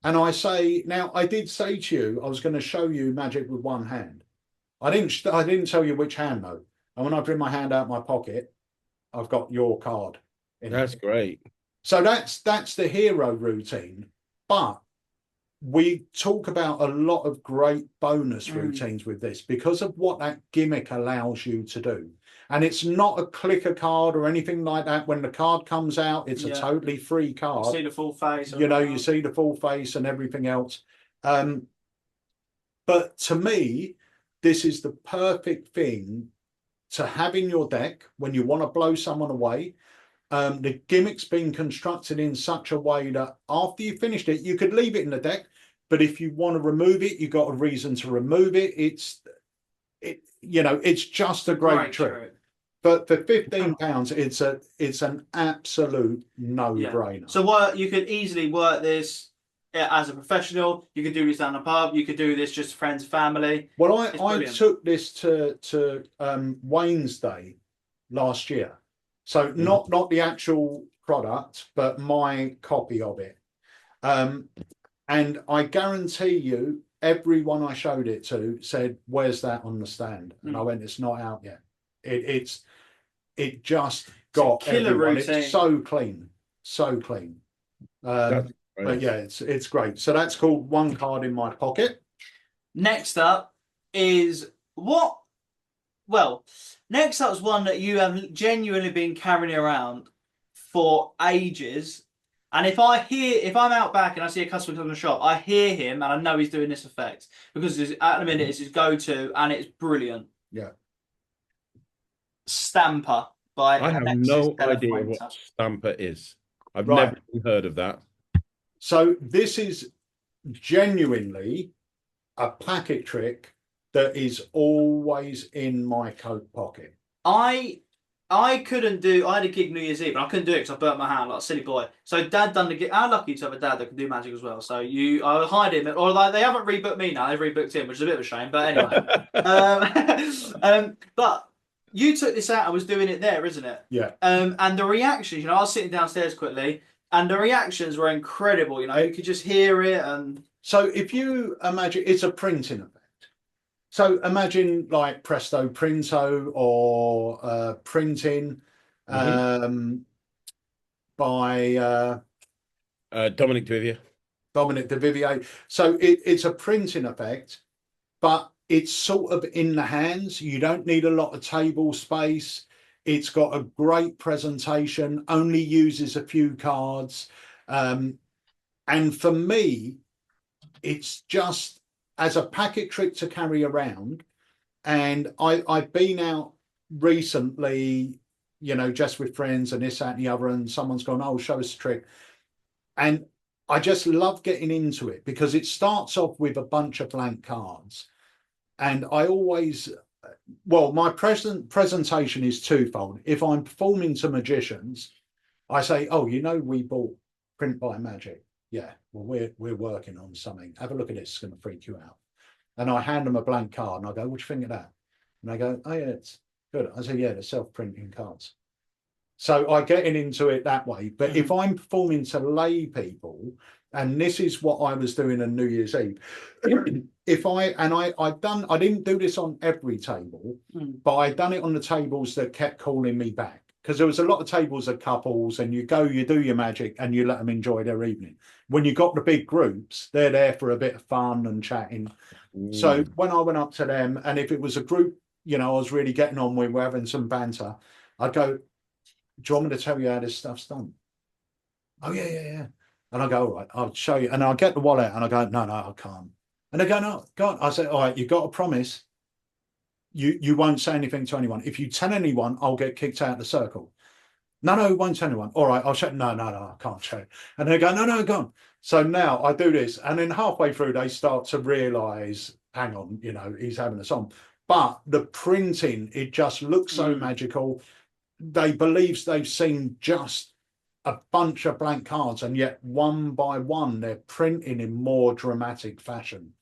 And I say, now, I did say to you, I was going to show you magic with one hand. I didn't tell you which hand, though. And when I bring my hand out of my pocket, I've got your card. That's great. So that's the hero routine. But we talk about a lot of great bonus routines with this because of what that gimmick allows you to do. And it's not a clicker card or anything like that. When the card comes out, it's a totally free card. You see the full face. You see the full face and everything else. But to me, this is the perfect thing to have in your deck when you want to blow someone away. The gimmick's been constructed in such a way that after you finished it, you could leave it in the deck, but if you want to remove it, you've got a reason to remove it. It's just a great trick. But for £15, it's an absolute no-brainer. Yeah. So you could easily work this as a professional. You could do this down the pub. You could do this just friends, family. Well, I took this to Wayne's Day last year. So not the actual product, but my copy of it. And I guarantee you, everyone I showed it to said, "Where's that on the stand?" And I went, "It's not out yet." It just got killer everyone. routine. It's so clean, so clean. But yeah, it's great. So that's called one card in my pocket. Next up is what? Well, next up is one that you have genuinely been carrying around for ages. And if I'm out back and I see a customer come in the shop, I hear him and I know he's doing this effect because at the minute it's his go-to and it's brilliant. Yeah. Stamper by I have Alexis no idea what Stamper is. I've never heard of that. So this is genuinely a packet trick that is always in my coat pocket. I couldn't do. I had a gig New Year's Eve, and I couldn't do it because I burnt my hand like a silly boy. So Dad done the gig. I'm lucky to have a dad that can do magic as well. So I hide him, or like they haven't rebooked me now. They've rebooked him, which is a bit of a shame. But anyway, but you took this out. I was doing it there, isn't it? Yeah. And the reactions. I was sitting downstairs quickly, and the reactions were incredible. You could just hear it. And so if you imagine, it's a printing effect. So imagine like Presto Printo or printing by Dominic de Vivier. So it's a printing effect, but it's sort of in the hands. You don't need a lot of table space. It's got a great presentation, only uses a few cards. And for me, it's just as a packet trick to carry around. And I've been out recently, you know, just with friends and this, that, and the other, and someone's gone, oh, show us a trick. And I just love getting into it because it starts off with a bunch of blank cards. And I always, well, my presentation is twofold. If I'm performing to magicians, I say, oh, you know, we bought Print by Magic. Yeah, well, we're working on something. Have a look at this. It's going to freak you out. And I hand them a blank card and I go, what do you think of that? And they go, oh, yeah, it's good. I say, yeah, they're self-printing cards. So I get into it that way. But if I'm performing to lay people, and this is what I was doing on New Year's Eve, I didn't do this on every table, but I'd done it on the tables that kept calling me back. Because there was a lot of tables of couples, and you do your magic and you let them enjoy their evening. When you got the big groups, they're there for a bit of fun and chatting. So when I went up to them, and if it was a group, you know, I was really getting on with, we're having some banter, I'd go, do you want me to tell you how this stuff's done? Oh, yeah. And I go, all right, I'll show you. And I'll get the wallet and I go, no, I can't. And they go, no, go on. I say, all right, you've got to promise you won't say anything to anyone. If you tell anyone, I'll get kicked out of the circle. No, won't tell anyone. All right, I'll show. No, I can't show. And they go, no, go on. So now I do this. And then halfway through, they start to realize, hang on, you know, he's having us on. But the printing, it just looks so magical. They believe they've seen just a bunch of blank cards, and yet one by one, they're printing in more dramatic fashion.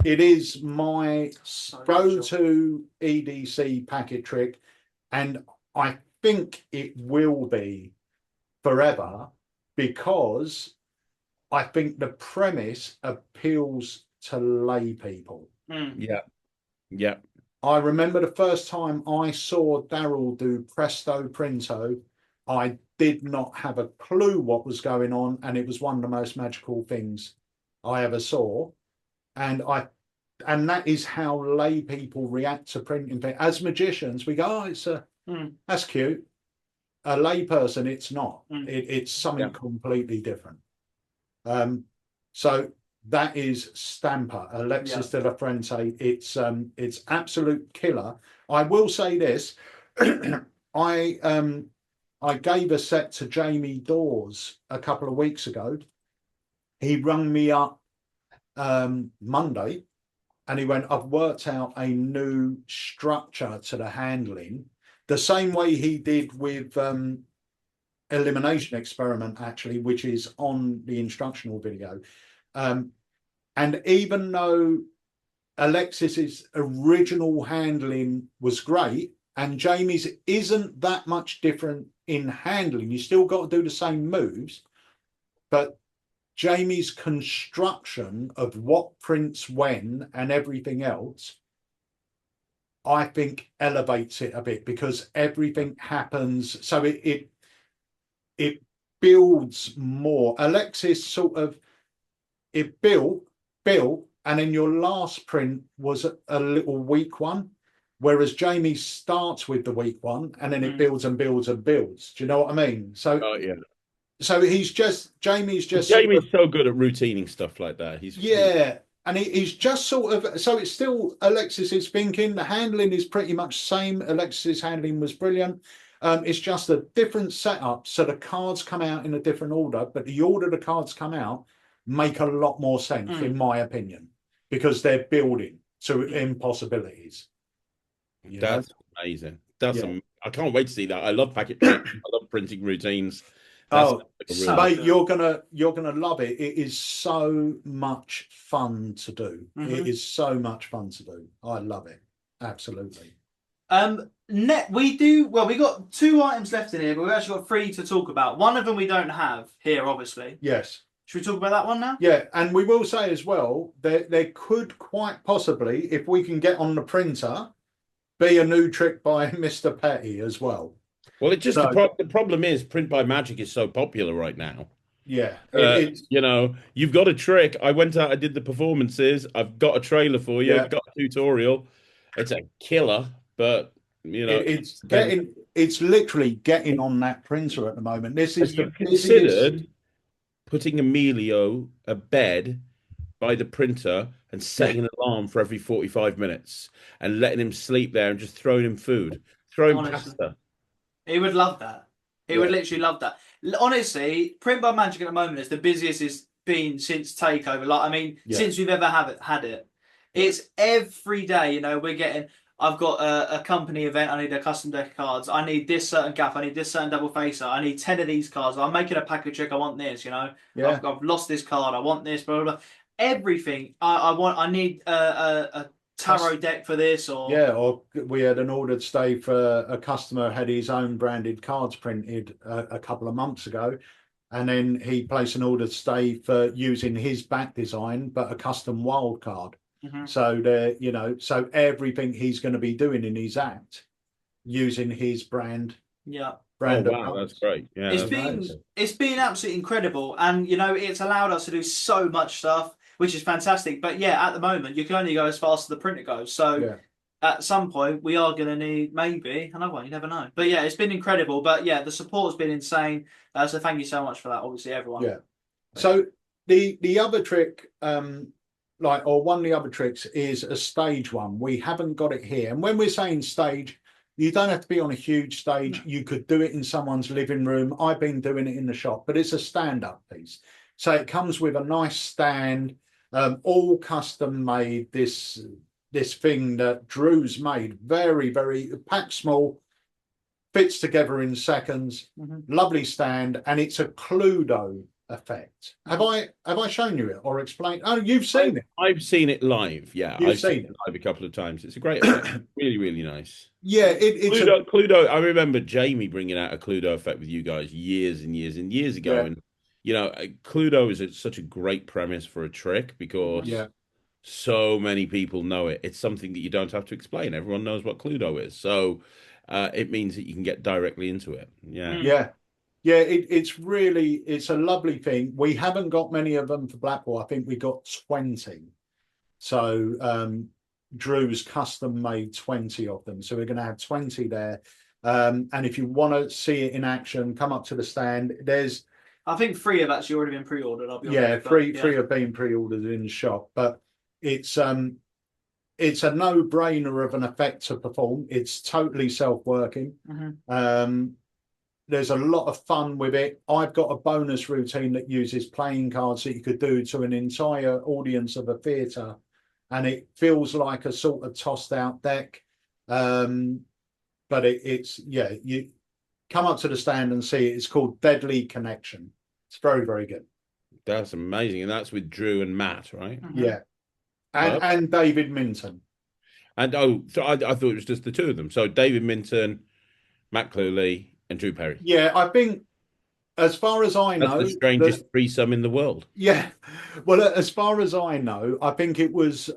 It is my go-to EDC packet trick, and I think it will be forever because I think the premise appeals to lay people. Yeah. I remember the first time I saw Daryl do Presto Printo, I did not have a clue what was going on, and it was one of the most magical things I ever saw. And that is how lay people react to printing. As magicians, we go, oh, that's cute. A lay person, it's not. It's something completely different. So that is Stamper, Alexis de la Fuente. It's absolute killer. I will say this. I gave a set to Jamie Dawes a couple of weeks ago. He rung me up Monday and he went, I've worked out a new structure to the handling, the same way he did with Elimination Experiment, actually, which is on the instructional video. And even though Alexis's original handling was great, and Jamie's isn't that much different in handling, you still got to do the same moves, but Jamie's construction of what prints when and everything else, I think elevates it a bit because everything happens. So it builds more. Alexis sort of, it built, and then your last print was a little weak one. Whereas Jamie starts with the weak one and then it builds and builds and builds. Do you know what I mean? So, so Jamie's so good at routining stuff like that. And he's just sort of, so it's still Alexis's thinking. The handling is pretty much same. Alexis's handling was brilliant. It's just a different setup. So the cards come out in a different order, but the order the cards come out make a lot more sense, in my opinion, because they're building to impossibilities. That's amazing. I can't wait to see that. I love packet tricks. I love printing routines. Mate, you're gonna love it. It is so much fun to do. It is so much fun to do. I love it. Absolutely. We got 2 items left in here, but we've actually got 3 to talk about. One of them we don't have here, obviously. Yes. Should we talk about that one now? Yeah, and we will say as well, there could quite possibly, if we can get on the printer, be a new trick by Mr. Petty as well. Well, the problem is Print by Magic is so popular right now. Yeah. You know, you've got a trick. I went out, I did the performances. I've got a trailer for you. I've got a tutorial. It's a killer, but you know, it's literally getting on that printer at the moment. This is putting Emilio a bed by the printer and Yeah, setting an alarm for every 45 minutes and letting him sleep there and just throwing him food, throwing Honestly. pasta. He would love that. He would yeah, literally love that. Honestly, Print by Magic at the moment is the busiest it's been since Takeover. Like, I mean, yeah, since we've ever had it. yeah. It's every day. You know, we're getting. I've got a company event. I need a custom deck of cards. I need this certain gaff. I need this certain double facer. I need 10 of these cards. I'm making a package trick. I want this. You know, Yeah. I've lost this card. I want this. Blah blah blah. Everything. I want. I need a tarot deck for this or. Yeah, or we had an ordered stay for a customer had his own branded cards printed a couple of months ago, and then he placed an ordered stay for using his back design, but a custom wild card. Mhm. So there, so everything he's going to be doing in his act using his Yeah. Oh, brand of wow, that's cards. great. Yeah, It's that's been amazing. it's been absolutely incredible, and it's allowed us to do so much stuff, which is fantastic. But yeah, at the moment, you can only go as fast as the printer goes. So Yeah, at some point, we are going to need maybe another one. You never know. But yeah, it's been incredible. But yeah, the support's been insane. So thank you so much for that. Obviously, everyone. yeah. So the other trick, or one of the other tricks is a stage one. We haven't got it here. And when we're saying stage, you don't have to be on a huge stage. No. You could do it in someone's living room. I've been doing it in the shop, but it's a stand-up piece. So it comes with a nice stand, all custom made. This thing that Drew's made, very, very packed small, fits together in seconds. Mhm. Lovely stand, and it's a Cluedo effect. Have I shown you it or explained? Oh, you've seen it. I've seen it live. Yeah, You've I've seen seen it live a couple of times. It's a great effect. Really, really nice. Yeah, it's a Cluedo. I remember Jamie bringing out a Cluedo effect with you guys years and years and years ago. yeah, And, Cluedo is such a great premise for a trick because yeah, so many people know it. It's something that you don't have to explain. Everyone knows what Cluedo is. So it means that you can get directly into it. Yeah. Mm. yeah. Yeah, it's a lovely thing. We haven't got many of them for Blackpool. I think we got 20. So Drew's custom made 20 of them. So we're going to have 20 there. And if you want to see it in action, come up to the stand. There's I think 3 have actually already been pre-ordered. I'll be yeah, honest. But, yeah. three have been pre-ordered in the shop, but it's it's a no-brainer of an effect to perform. It's totally self-working. Mhm. There's a lot of fun with it. I've got a bonus routine that uses playing cards that you could do to an entire audience of a theatre, and it feels like a sort of tossed out deck. But it's you come up to the stand and see it. It's called Deadly Connection. It's very, very good. That's amazing. And that's with Drew and Matt, right? Mhm. Yeah. Well, And David Minton. and so I thought it was just the two of them. So David Minton, Matt Clooney, and Drew Perry. Yeah, I think as far as I That's know, the strangest threesome in the world. yeah. Well, as far as I know, I think it was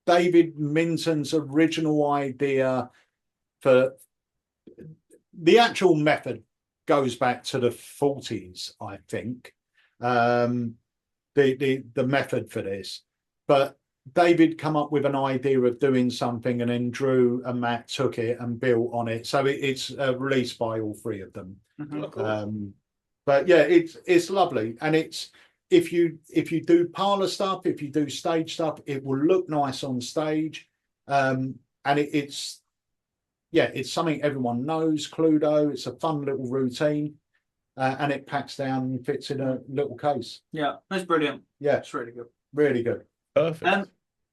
David Minton's original idea for the actual method goes back to the 40s, I think. The method for this, but David come up with an idea of doing something, and then Drew and Matt took it and built on it. So it's released by all three of them. Mhm. Oh, cool. But yeah, it's lovely, and it's if you do parlor stuff, if you do stage stuff, it will look nice on stage, and it's it's something everyone knows. Cluedo, it's a fun little routine, and it packs down and fits in a little case. Yeah, that's brilliant. Yeah, It's really good. really good. Perfect.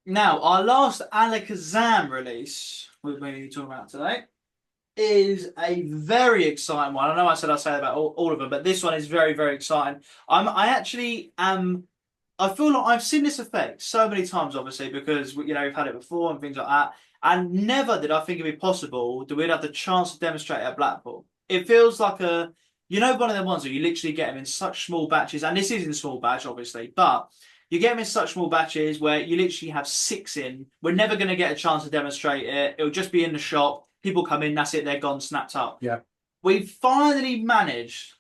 Now, our last Alakazam release we're going to be talking about today is a very exciting one. I know I said I'd say about all of them, but this one is very, very exciting. I actually am. I feel like I've seen this effect so many times, obviously, because we've had it before and things like that. And never did I think it'd be possible that we'd have the chance to demonstrate it at Blackpool. It feels like one of the ones where you literally get them in such small batches, and this is in small batch, obviously, but you get them in such small batches where you literally have 6 in. We're never going to get a chance to demonstrate it. It'll just be in the shop. People come in, that's it, they're gone, snapped up. Yeah. We've finally managed.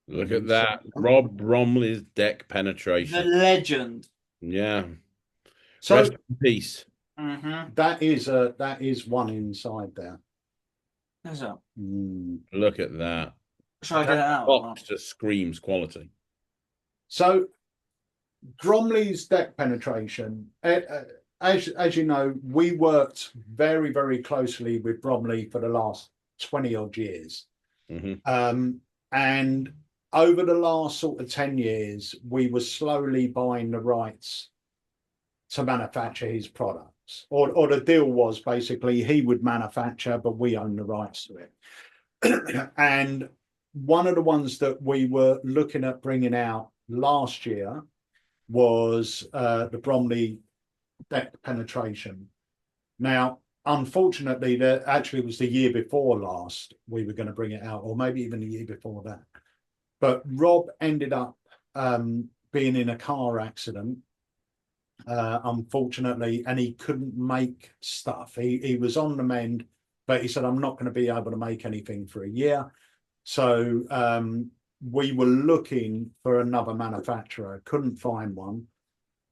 Look at that. Rob Bromley's deck The penetration. legend. Yeah. So Rest in peace. Mm-hmm. that is one inside there. That's it. Mm. Look at that. Try to get it out. Box just screams quality. So Bromley's deck penetration, as you know, we worked very, very closely with Bromley for the last 20 odd years. And over the last sort of 10 years, we were slowly buying the rights to manufacture his products. Or the deal was basically he would manufacture, but we own the rights to it. And one of the ones that we were looking at bringing out last year was the Bromley deck penetration. Now, unfortunately, that actually was the year before last we were going to bring it out, or maybe even the year before that. But Rob ended up being in a car accident, unfortunately, and he couldn't make stuff. He was on the mend, but he said, I'm not going to be able to make anything for a year. So we were looking for another manufacturer, couldn't find one.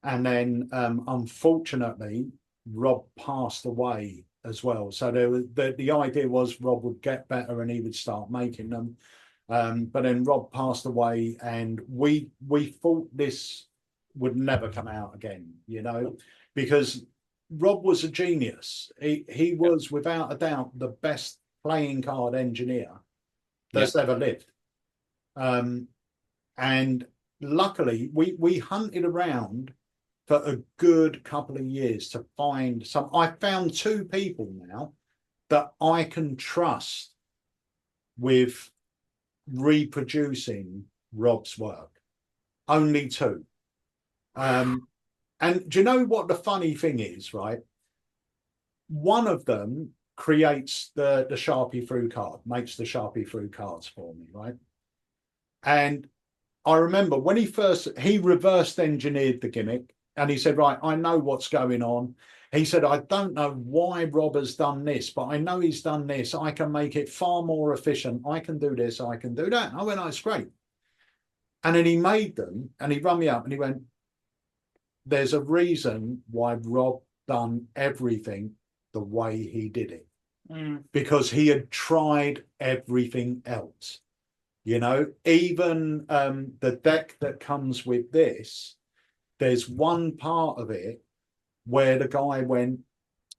And then, unfortunately, Rob passed away as well. So the idea was Rob would get better and he would start making them. But then Rob passed away, and we thought this would never come out again, you know, because Rob was a genius. He was without a doubt the best playing card engineer that's ever lived. And luckily we hunted around for a good couple of years to find some. I found two people now that I can trust with reproducing Rob's work. Only two. And do you know what the funny thing is, right? One of them creates the Sharpie through card, makes the Sharpie through cards for me, right? And I remember when he reversed engineered the gimmick, and he said, right, I know what's going on. He said, I don't know why Rob has done this, but I know he's done this. I can make it far more efficient. I can do this. I can do that. And I went, oh, it's great. And then he made them, and he rung me up and he went, there's a reason why Rob done everything the way he did it. Because he had tried everything else. You know, even the deck that comes with this, there's one part of it where the guy went,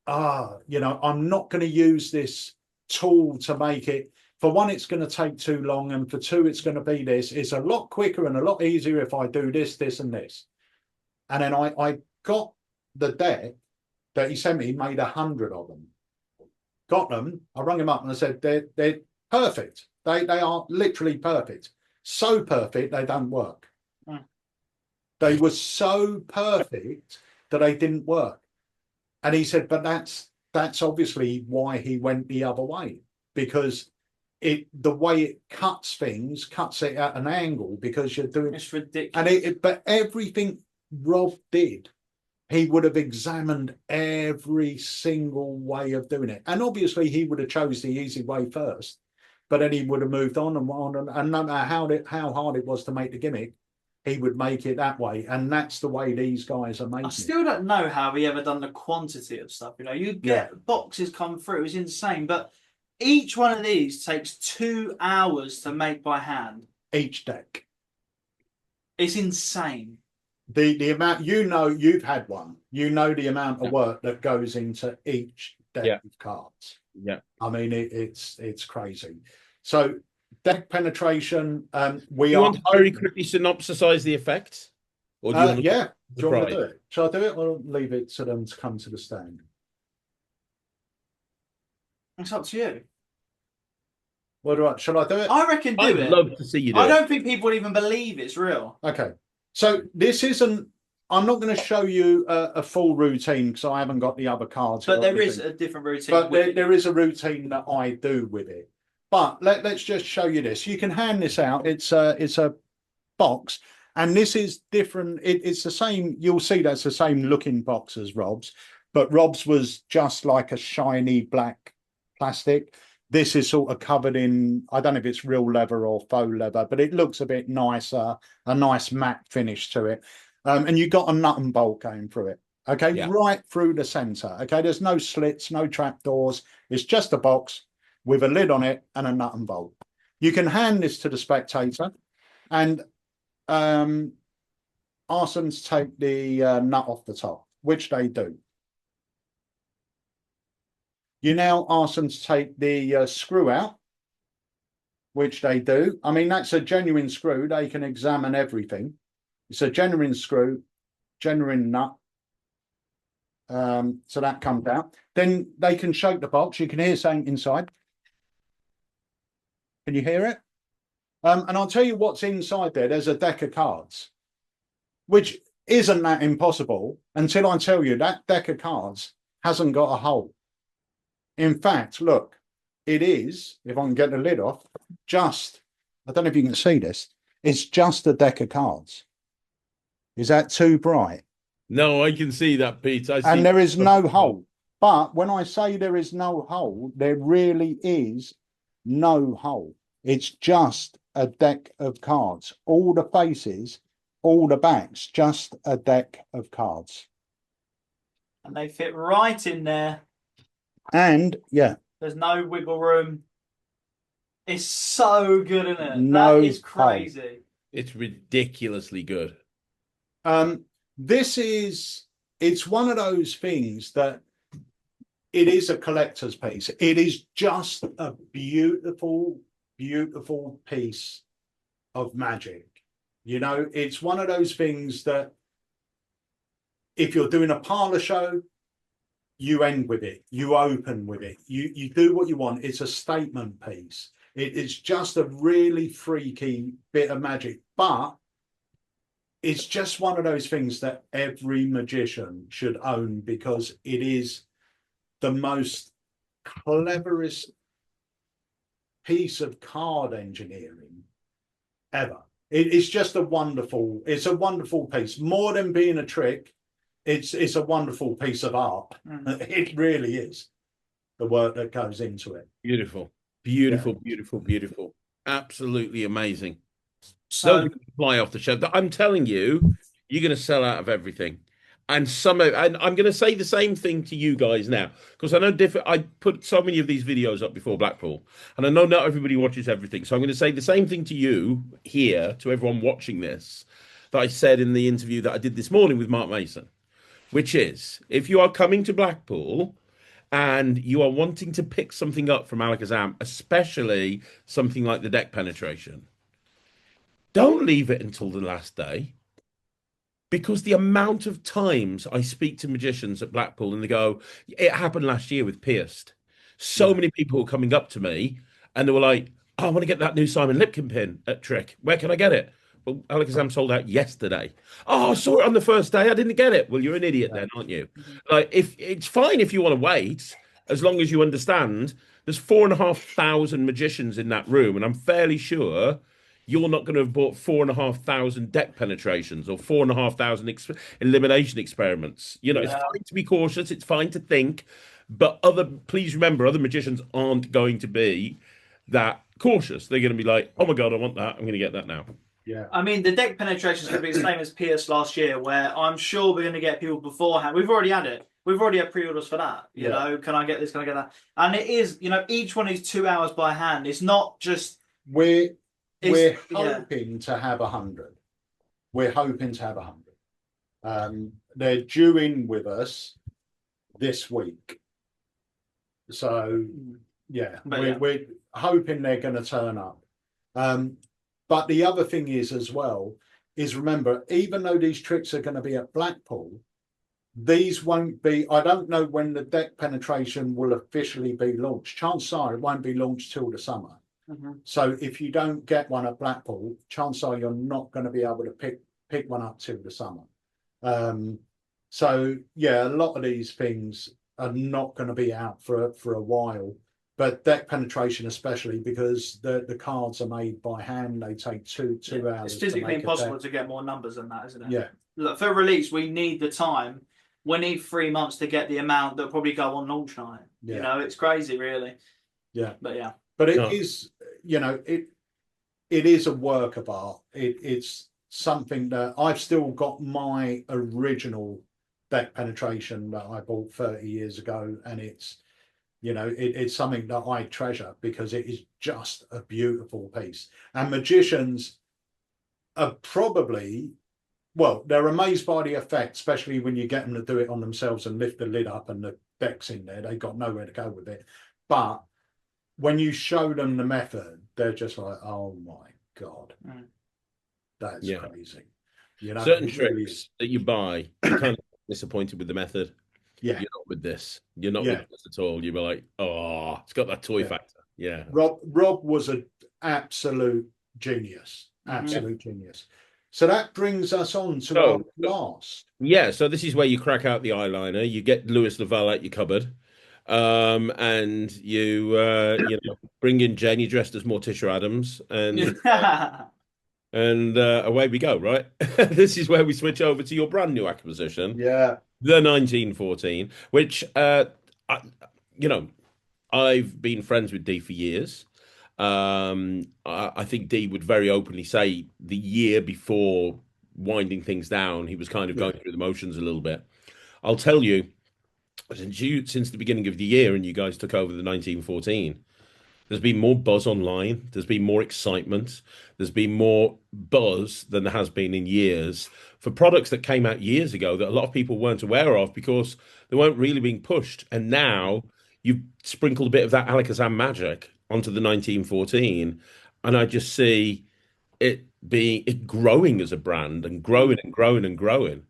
you know, I'm not going to use this tool to make it. For one, it's going to take too long. And for two, it's going to be this. It's a lot quicker and a lot easier if I do this, this, and this. And then I got the deck that he sent me, he made 100 of them. Got them. I rung him up and I said, they're perfect. They are literally perfect. So perfect, they don't work. They were so perfect that they didn't work. And he said, but that's obviously why he went the other way, because the way it cuts things, cuts it at an angle, because you're doing it's ridiculous. And but everything Rob did, he would have examined every single way of doing it. And obviously he would have chose the easy way first, but then he would have moved on and on. And no matter how hard it was to make the gimmick, he would make it that way. And that's the way these guys are making it. I still don't know how he ever done the quantity of stuff. You know, you get boxes come through, it's insane. But each one of these takes 2 hours to make by hand. Each deck. It's insane. The amount, you know, you've had one. You know the amount of work that goes into each deck of cards. Yeah. I mean, it's crazy. So deck penetration, do you want to very quickly synopsisize the effects? Or do you want to do you want to do it? Shall I do it or leave it to them to come to the stand? It's up to you. Shall I do it? I reckon do I'd it. love to see you do I it. don't think people would even believe it's real. Okay. So this isn't, I'm not going to show you a full routine because I haven't got the other cards. But there is a different routine. But there is a routine that I do with it. But let's just show you this. You can hand this out. It's a box, and this is different. It's the same. You'll see that's the same looking box as Rob's, but Rob's was just like a shiny black plastic. This is sort of covered in, I don't know if it's real leather or faux leather, but it looks a bit nicer, a nice matte finish to it. And you got a nut and bolt going through it. Okay, right through the center. Okay, there's no slits, no trap doors. It's just a box with a lid on it and a nut and bolt. You can hand this to the spectator and ask them to take the nut off the top, which they do. You now ask them to take the screw out, which they do. I mean, that's a genuine screw. They can examine everything. It's a genuine screw, genuine nut. So that comes out. Then they can shake the box. You can hear something inside. Can you hear it? And I'll tell you what's inside there. There's a deck of cards, which isn't that impossible until I tell you that deck of cards hasn't got a hole. In fact, look, it is, if I can get the lid off, just, I don't know if you can see this, it's just a deck of cards. Is that too bright? No, I can see that, Pete. And there is no hole. But when I say there is no hole, there really is no hole. It's just a deck of cards. All the faces, all the backs, just a deck of cards. And they fit right in there. And yeah, there's no wiggle room. It's so good, isn't it? No that is crazy. hole. It's ridiculously good. It's one of those things that it is a collector's piece. It is just a beautiful, beautiful piece of magic. You know, it's one of those things that if you're doing a parlor show, you end with it, you open with it, you do what you want. It's a statement piece. It's just a really freaky bit of magic, but it's just one of those things that every magician should own because it is the most cleverest piece of card engineering ever. It's just it's a wonderful piece. More than being a trick, it's a wonderful piece of art. It really is, the work that goes into it. Beautiful, beautiful, yeah. Beautiful, beautiful. Absolutely amazing. So fly off the shelf. I'm telling you, you're going to sell out of everything. And and I'm going to say the same thing to you guys now, because I know I put so many of these videos up before Blackpool, and I know not everybody watches everything. So I'm going to say the same thing to you here, to everyone watching this, that I said in the interview that I did this morning with Mark Mason, which is, if you are coming to Blackpool and you are wanting to pick something up from Alakazam, especially something like the deck penetration, don't leave it until the last day. Because the amount of times I speak to magicians at Blackpool and they go, it happened last year with Pierced. So many people were coming up to me and they were like, oh, I want to get that new Simon Lipkin pin at Trick. Where can I get it? Well, Alakazam sold out yesterday. Oh, I saw it on the first day. I didn't get it. Well, you're an idiot then, aren't you? Like, if it's fine if you want to wait, as long as you understand there's 4,500 magicians in that room, and I'm fairly sure you're not going to have bought 4,500 deck penetrations or 4,500 elimination experiments. You know, it's fine to be cautious. It's fine to think, but please remember, other magicians aren't going to be that cautious. They're going to be like, oh my God, I want that. I'm going to get that now. Yeah. I mean, the deck penetration is going to be the same as Pierce last year, where I'm sure we're going to get people beforehand. We've already had it. We've already had pre-orders for that. You know, can I get this? Can I get that? And it is, you know, each one is 2 hours by hand. It's not just... We're hoping to have 100. We're hoping to have 100. They're due in with us this week. So, yeah, we're hoping they're going to turn up. But the other thing is as well, is remember, even though these tricks are going to be at Blackpool, these won't be, I don't know when the deck penetration will officially be launched. Chances are it won't be launched till the summer. So if you don't get one at Blackpool, chances are you're not going to be able to pick one up till the summer. So yeah, a lot of these things are not going to be out for a while, but deck penetration especially, because the cards are made by hand. They take two hours. It's physically impossible to get more numbers than that, isn't it? Yeah. Look, for release, we need the time. We need 3 months to get the amount that probably go on launch night. You know, it's crazy, really. Yeah. But yeah. But it is, you know, it is a work of art. It's something that I've still got my original deck penetration that I bought 30 years ago, and it's It's something that I treasure because it is just a beautiful piece. And magicians are probably, well, they're amazed by the effect, especially when you get them to do it on themselves and lift the lid up and the deck's in there. They've got nowhere to go with it. But when you show them the method, they're just like, oh my God, that's crazy. Certain tricks that you buy, you're kind of disappointed with the method. Yeah. You're not with this. You're not with this at all. You were like, oh, it's got that toy factor. Yeah. Rob was an absolute genius. Absolute genius. So that brings us on to our last. Yeah, so this is where you crack out the eyeliner, you get Louis Lavelle out your cupboard, and you bring in Jenny dressed as Morticia Adams, and away we go, right? This is where we switch over to your brand new acquisition. Yeah. The 1914, which I've been friends with Dee for years. I think Dee would very openly say the year before winding things down, he was kind of going through the motions a little bit. I'll tell you, since the beginning of the year and you guys took over the 1914, there's been more buzz online. There's been more excitement. There's been more buzz than there has been in years for products that came out years ago that a lot of people weren't aware of because they weren't really being pushed. And now you've sprinkled a bit of that Alakazam magic onto the 1914, and I just see it growing as a brand and growing and growing and growing.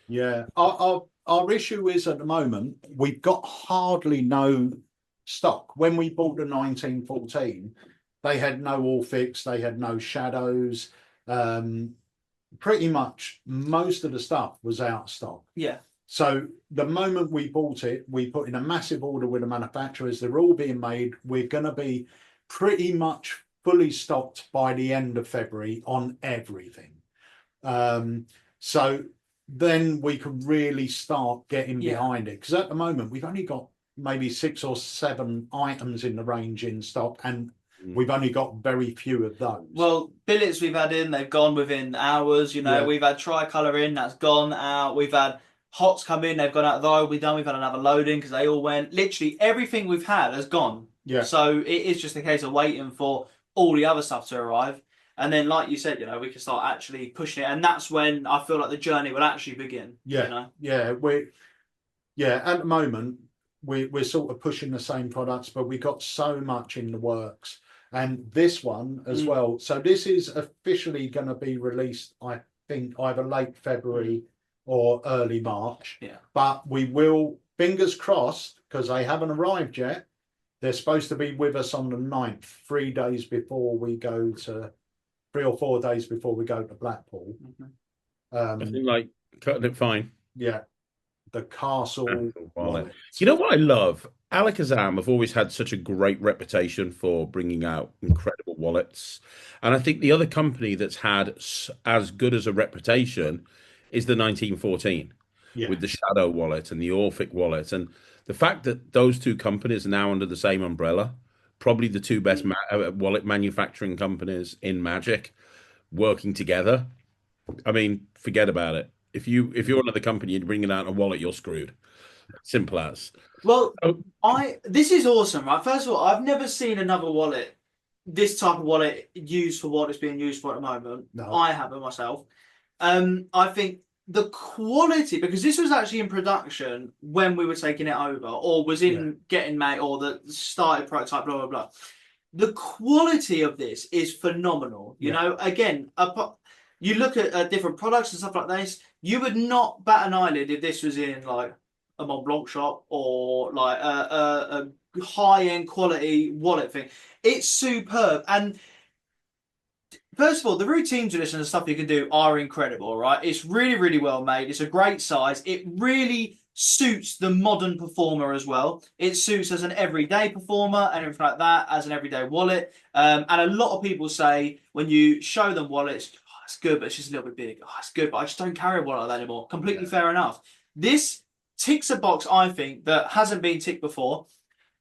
Yeah, our issue is at the moment we've got hardly no stock. When we bought the 1914, they had no Orphix, they had no shadows. Pretty much most of the stuff was out of stock. Yeah. So the moment we bought it, we put in a massive order with the manufacturers. They're all being made. We're going to be pretty much fully stocked by the end of February on everything. So then we can really start getting behind it. Because at the moment, we've only got maybe 6 or 7 items in the range in stock, and we've only got very few of those. Well, billets we've had in, they've gone within hours. We've had tricolour in, that's gone out. We've had hots come in, they've gone out. Though we've had another loading because they all went. Literally everything we've had has gone. Yeah. So it is just a case of waiting for all the other stuff to arrive, and then, like you said, we can start actually pushing it, and that's when I feel like the journey will actually begin. Yeah. At the moment we're sort of pushing the same products, but we got so much in the works, and this one as well. So this is officially going to be released, I think, either late February or early March. Yeah. But we will, fingers crossed, because they haven't arrived yet. They're supposed to be with us on the 9th, 3 days before we go to, 3 or 4 days before we go to Blackpool. I think like cutting it fine. Yeah. The castle wallet. You know what I love? Alakazam have always had such a great reputation for bringing out incredible wallets. And I think the other company that's had as good as a reputation is the 1914 with the Shadow wallet and the Orphic wallet. And the fact that those two companies are now under the same umbrella, probably the two best wallet manufacturing companies in Magic working together. I mean, forget about it. If you're another company and you're bringing out a wallet, you're screwed. Simple as. Well, this is awesome, right? First of all, I've never seen another wallet, this type of wallet, used for what it's being used for at the moment. No. I haven't myself. I think the quality, because this was actually in production when we were taking it over, or was in getting made, or the started prototype, blah blah blah. The quality of this is phenomenal. You know, again, you look at different products and stuff like this, you would not bat an eyelid if this was in like a Mont Blanc shop or like a high-end quality wallet thing. It's superb. And first of all, the routines with this and the stuff you can do are incredible, right? It's really, really well made. It's a great size. It really suits the modern performer as well. It suits as an everyday performer and everything like that, as an everyday wallet. And a lot of people say when you show them wallets, oh, it's good, but it's just a little bit big. Oh, it's good, but I just don't carry a wallet like that anymore. Completely fair enough. This ticks a box, I think, that hasn't been ticked before.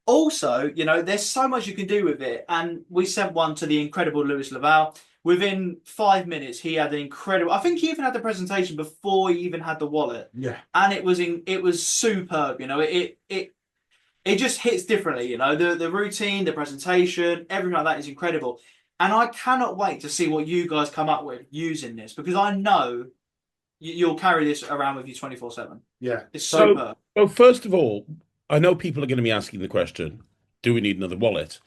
Also, you know, there's so much you can do with it. And we sent one to the incredible Louis Lavelle. Within 5 minutes, he had an incredible. I think he even had the presentation before he even had the wallet. Yeah, and it was superb. You know, it it just hits differently, you know. The routine, the presentation, everything like that is incredible. And I cannot wait to see what you guys come up with using this, because I know you'll carry this around with you 24/7. Yeah. It's So, superb. well, first of all, I know people are going to be asking the question, do we need another wallet?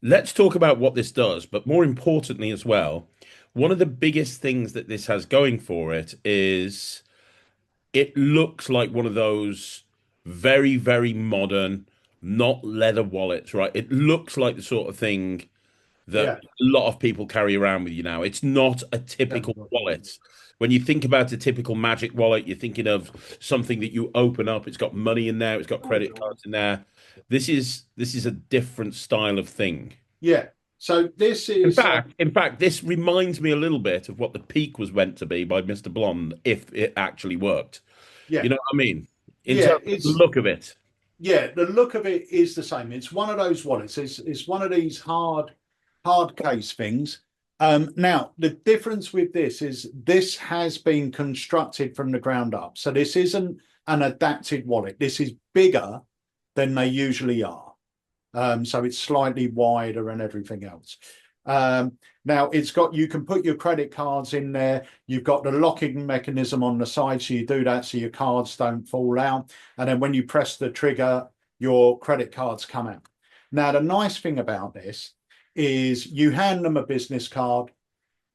Let's talk about what this does, but more importantly as well, one of the biggest things that this has going for it is it looks like one of those very, very modern, not leather wallets, right? It looks like the sort of thing that Yeah. a lot of people carry around with you now. It's not a typical wallet. When you think about a typical Magic wallet, you're thinking of something that you open up. It's got money in there. It's got credit cards in there. This is a different style of thing. Yeah. So this In is fact, in fact, this reminds me a little bit of what the Peak was meant to be by Mr. Blonde, if it actually worked. yeah. You know what I mean? In Yeah, terms of the look of it. yeah, the look of it is the same. It's one of those wallets. It's one of these hard case things. Now the difference with this is this has been constructed from the ground up. So this isn't an adapted wallet. This is bigger than they usually are. So it's slightly wider and everything else. Now it's got, you can put your credit cards in there. You've got the locking mechanism on the side, so you do that so your cards don't fall out. And then when you press the trigger, your credit cards come out. Now the nice thing about this is you hand them a business card.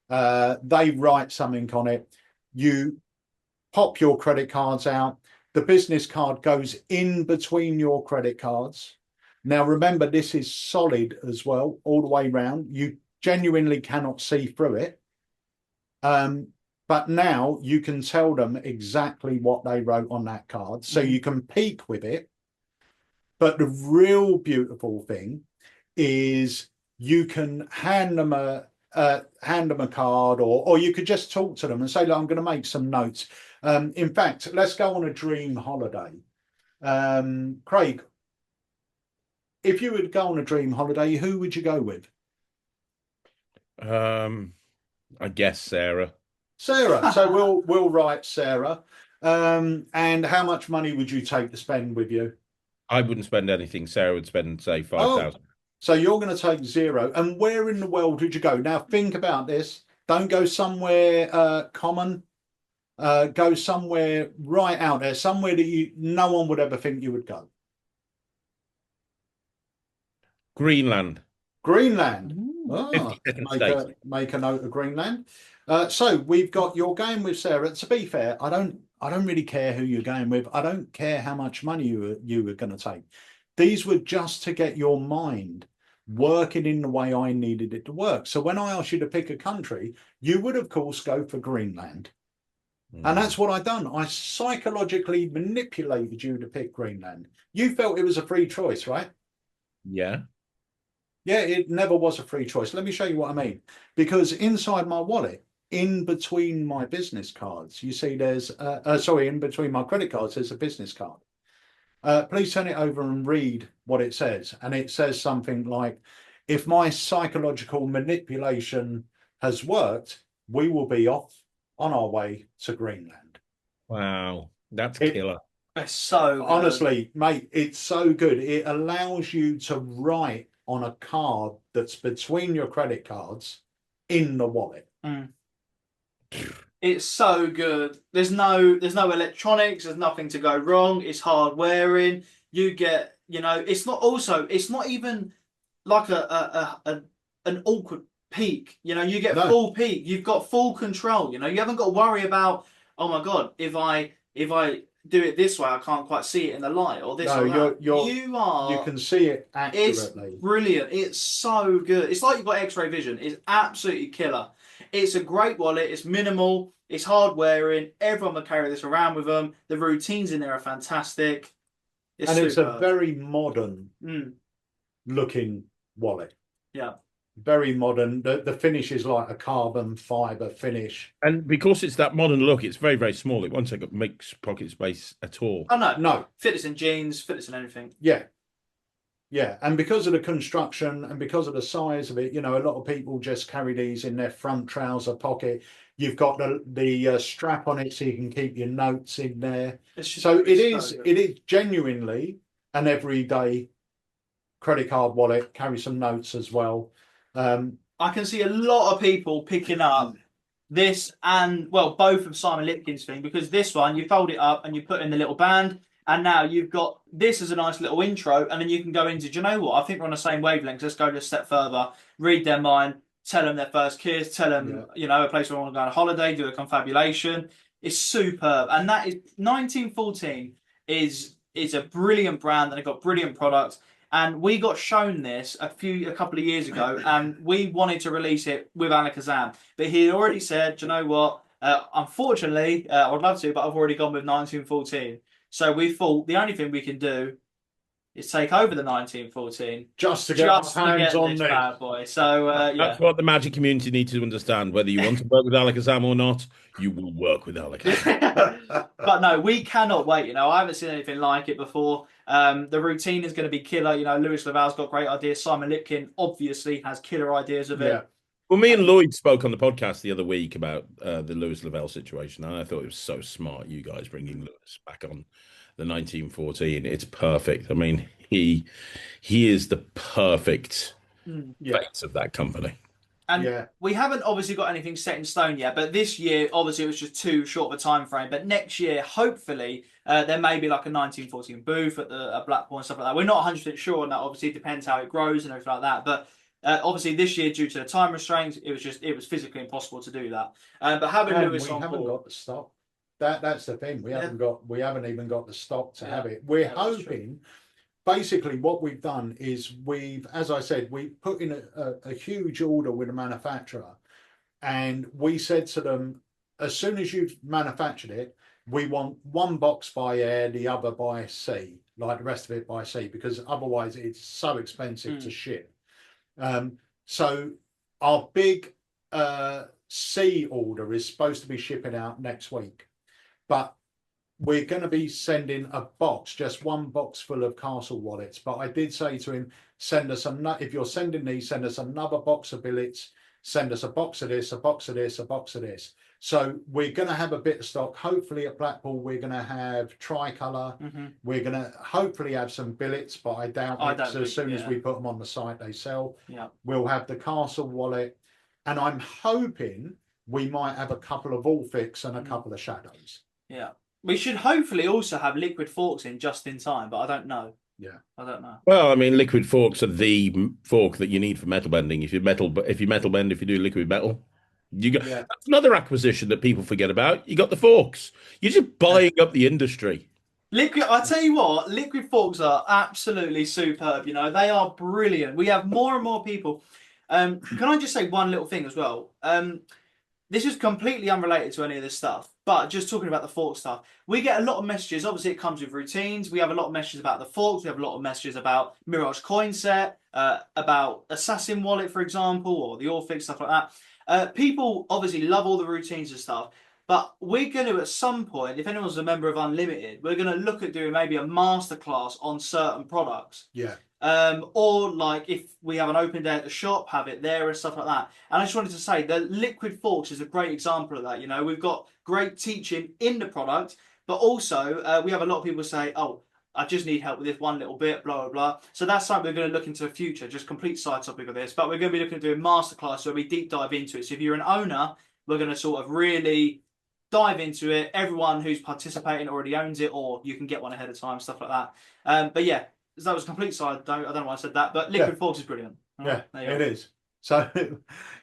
They write something on it. You pop your credit cards out. The business card goes in between your credit cards. Now, remember, this is solid as well, all the way round. You genuinely cannot see through it. But now you can tell them exactly what they wrote on that card. So you can peek with it. But the real beautiful thing is you can hand them a card, or you could just talk to them and say, look, I'm going to make some notes. In fact, let's go on a dream holiday. Craig, if you would go on a dream holiday, who would you go with? I guess Sarah. Sarah. So we'll write Sarah. And how much money would you take to spend with you? I wouldn't spend anything. Sarah would spend, say, 5,000. So you're going to take zero. And where in the world would you go? Now think about this. Don't go somewhere common. Go somewhere right out there, somewhere that no one would ever think you would go. Greenland. Greenland. 52nd state. Make a note of Greenland. So we've got, you're going with Sarah. To be fair, I don't really care who you're going with. I don't care how much money you were going to take. These were just to get your mind working in the way I needed it to work. So when I asked you to pick a country, you would of course go for Greenland. And that's what I've done. I psychologically manipulated you to pick Greenland. You felt it was a free choice, right? Yeah. Yeah, it never was a free choice. Let me show you what I mean. Because inside my wallet, in between my business cards, you see there's, in between my credit cards, there's a business card. Please turn it over and read what it says. And it says something like, if my psychological manipulation has worked, we will be off on our way to Greenland. Wow, that's killer. It's so good. Honestly, mate, it's so good. It allows you to write on a card that's between your credit cards in the wallet. It's so good. There's no electronics. There's nothing to go wrong. It's hard wearing. You get, it's not even like an awkward peak. You get full peak. You've got full control. You haven't got to worry about, oh my God, if I do it this way, I can't quite see it in the light, or this. No, or that. You can see it accurately. It's brilliant. It's so good. It's like you've got X-ray vision. It's absolutely killer. It's a great wallet. It's minimal. It's hard wearing. Everyone will carry this around with them. The routines in there are fantastic. It's a very modern looking wallet. Yeah. Very modern. The finish is like a carbon fiber finish. And because it's that modern look, it's very, very small. It won't take up makes pocket space at all. Oh, no. No. Fit this in jeans, fit this in anything. Yeah. Yeah. And because of the construction and because of the size of it, a lot of people just carry these in their front trouser pocket. You've got the strap on it so you can keep your notes in there. It is genuinely an everyday credit card wallet, carry some notes as well. I can see a lot of people picking up this and, well, both of Simon Lipkin's thing, because this one, you fold it up and you put in the little band, and now you've got this as a nice little intro, and then you can go into, do you know what? I think we're on the same wavelength. Let's go just a step further, read their mind, tell them their first kiss, tell them, a place where I want to go on a holiday, do a confabulation. It's superb. And that is 1914 is a brilliant brand, and they've got brilliant products. And we got shown this a couple of years ago, and we wanted to release it with Alakazam. But he had already said, do you know what? Unfortunately, I would love to, but I've already gone with 1914. So we thought the only thing we can do is take over the 1914 just to get our hands on this it. bad boy. So that's what the Magic community needs to understand. Whether you want to work with Alakazam or not, you will work with Alakazam. But no, we cannot wait. I haven't seen anything like it before. The routine is going to be killer. Lewis Laval's got great ideas. Simon Lipkin obviously has killer ideas of it. Well, me and Lloyd spoke on the podcast the other week about the Lewis Lavelle situation, and I thought it was so smart, you guys bringing Lewis back on the 1914. It's perfect. I mean, he is the perfect face of that company. And we haven't obviously got anything set in stone yet, but this year, obviously, it was just too short of a time frame. But next year, hopefully, there may be like a 1914 booth at Blackpool and stuff like that. We're not 100% sure on that. Obviously, it depends how it grows and everything like that. But obviously, this year, due to the time restraints, it was physically impossible to do that. But having Lewis on board, we haven't got the stock. That's the thing. We haven't even got the stock to have it. We're hoping. Basically, what we've done is as I said, we put in a huge order with a manufacturer, and we said to them, as soon as you've manufactured it, we want one box by air, the other by sea, like the rest of it by sea, because otherwise it's so expensive to ship. So our big sea order is supposed to be shipping out next week, but we're going to be sending a box, just one box full of castle wallets. But I did say to him, send us if you're sending these, send us another box of billets, send us a box of this, a box of this, a box of this. So we're going to have a bit of stock. Hopefully at Blackpool, we're going to have tricolour. We're going to hopefully have some billets, but I doubt it. So as soon as we put them on the site, they sell. We'll have the castle wallet. And I'm hoping we might have a couple of Ulfics and a couple of shadows. Yeah. We should hopefully also have liquid forks in just in time, but I don't know. I don't know. Well, I mean, liquid forks are the fork that you need for metal bending. If you metal bend, if you do liquid metal, that's another acquisition that people forget about. You got the forks. You're just buying up the industry. I tell you what, liquid forks are absolutely superb. They are brilliant. We have more and more people. Can I just say one little thing as well? This is completely unrelated to any of this stuff, but just talking about the fork stuff, we get a lot of messages. Obviously, it comes with routines. We have a lot of messages about the forks. We have a lot of messages about Mirage coin set, about Assassin wallet, for example, or the Orphic, stuff like that. People obviously love all the routines and stuff, but we're going to, at some point, if anyone's a member of Unlimited, we're going to look at doing maybe a masterclass on certain products. Or like if we have an open day at the shop, have it there and stuff like that. And I just wanted to say the liquid forks is a great example of that. We've got great teaching in the product, but also we have a lot of people say, oh, I just need help with this one little bit, blah, blah, blah. So that's something we're going to look into the future, just complete side topic of this. But we're going to be looking at doing masterclass where we deep dive into it. So if you're an owner, we're going to sort of really dive into it. Everyone who's participating already owns it, or you can get one ahead of time, stuff like that. But yeah, that was a complete side. I don't know why I said that, but liquid forks is brilliant. It is. So,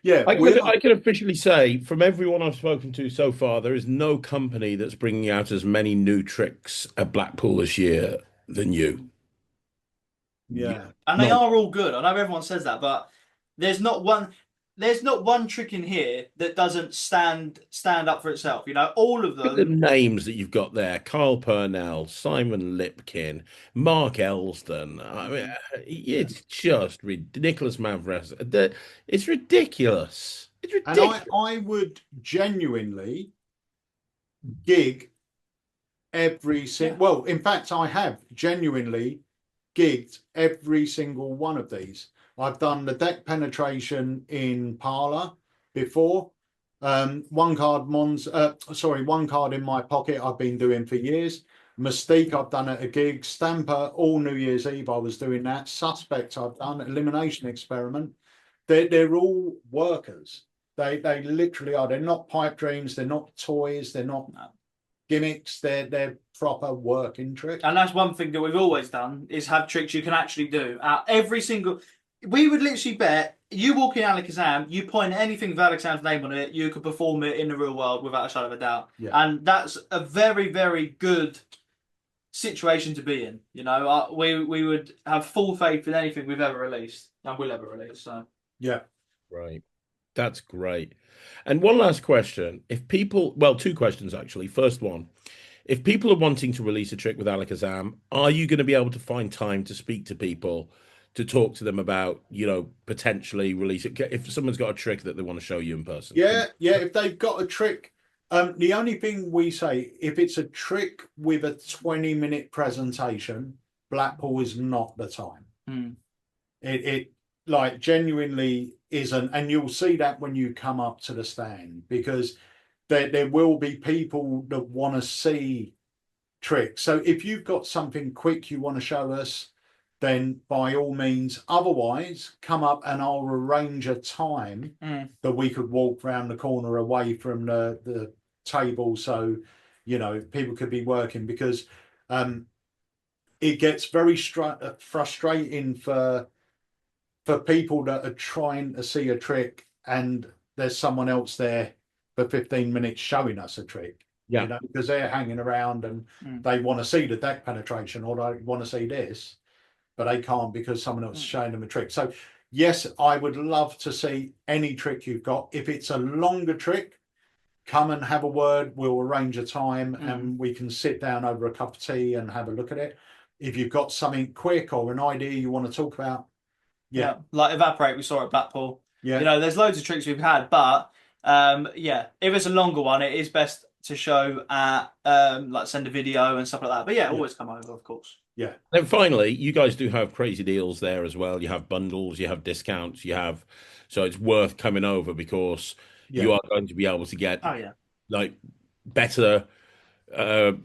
I can officially say from everyone I've spoken to so far, there is no company that's bringing out as many new tricks at Blackpool this year than you. And they are all good. I know everyone says that, but there's not one trick in here that doesn't stand up for itself. All of them. Look at the names that you've got there: Carl Purnell, Simon Lipkin, Mark Elston. I mean, it's just ridiculous. Nicholas Mavras. It's ridiculous. It's ridiculous. And I would genuinely gig every single. Well, in fact, I have genuinely gigged every single one of these. I've done the deck penetration in Parlour before. One card in my pocket I've been doing for years. Mystique, I've done at a gig. Stamper, all New Year's Eve, I was doing that. Suspect, I've done. Elimination Experiment. They're all workers. They literally are. They're not pipe dreams. They're not toys. They're not gimmicks. They're proper working tricks. And that's one thing that we've always done is have tricks you can actually do. Every single, we would literally bet you walk in Alakazam, you point at anything with Alakazam's name on it, you could perform it in the real world without a shadow of a doubt. Yeah. And that's a very, very good situation to be in. You know, we would have full faith in anything we've ever released and will ever release. So Yeah. Right. That's great. And one last question. If people, well, two questions actually. First one, if people are wanting to release a trick with Alakazam, are you going to be able to find time to speak to people to talk to them about, potentially release it? If someone's got a trick that they want to show you in person? Yeah. If they've got a trick, the only thing we say, if it's a trick with a 20-minute presentation, Blackpool is not the time. It like genuinely isn't, and you'll see that when you come up to the stand, because there will be people that want to see tricks. So if you've got something quick you want to show us, then by all means. Otherwise, come up and I'll arrange a time that we could walk round the corner away from the table, so people could be working, because it gets very frustrating for people that are trying to see a trick and there's someone else there for 15 minutes showing us a trick. Yeah. Because they're hanging around and they want to see the deck penetration, or they want to see this, but they can't because someone else is showing them a trick. So yes, I would love to see any trick you've got. If it's a longer trick, come and have a word. We'll arrange a time and we can sit down over a cup of tea and have a look at it. If you've got something quick or an idea you want to talk about, like Evaporate, we saw at Blackpool. Yeah. There's loads of tricks we've had, but if it's a longer one, it is best to show at like send a video and stuff like that. But always come over, of course. Yeah. And finally, you guys do have crazy deals there as well. You have bundles, you have discounts, so it's worth coming over, because you are going to be able to get like better what am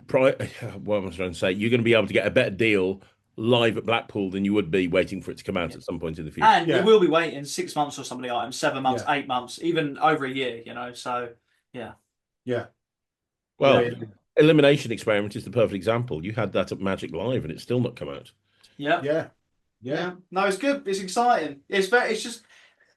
I trying to say? You're going to be able to get a better deal live at Blackpool than you would be waiting for it to come out at some point in the future. And you will be waiting 6 months or some of the items, 7 months, 8 months, even over a year, so Well, Elimination Experiment is the perfect example. You had that at Magic Live and it's still not come out. Yeah. No, it's good. It's exciting. It's just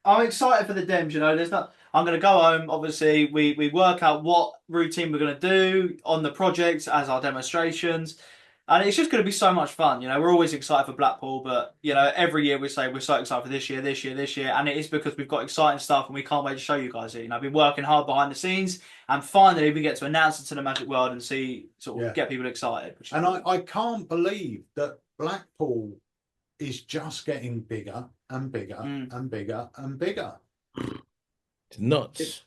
I'm excited for the Dems. There's not. I'm going to go home. Obviously, we work out what routine we're going to do on the projects as our demonstrations, and it's just going to be so much fun. We're always excited for Blackpool, but every year we say we're so excited for this year, and it is because we've got exciting stuff and we can't wait to show you guys it. I've been working hard behind the scenes, and finally we get to announce it to the Magic world and see get people excited. And I can't believe that Blackpool is just getting bigger and bigger and bigger and bigger. It's nuts.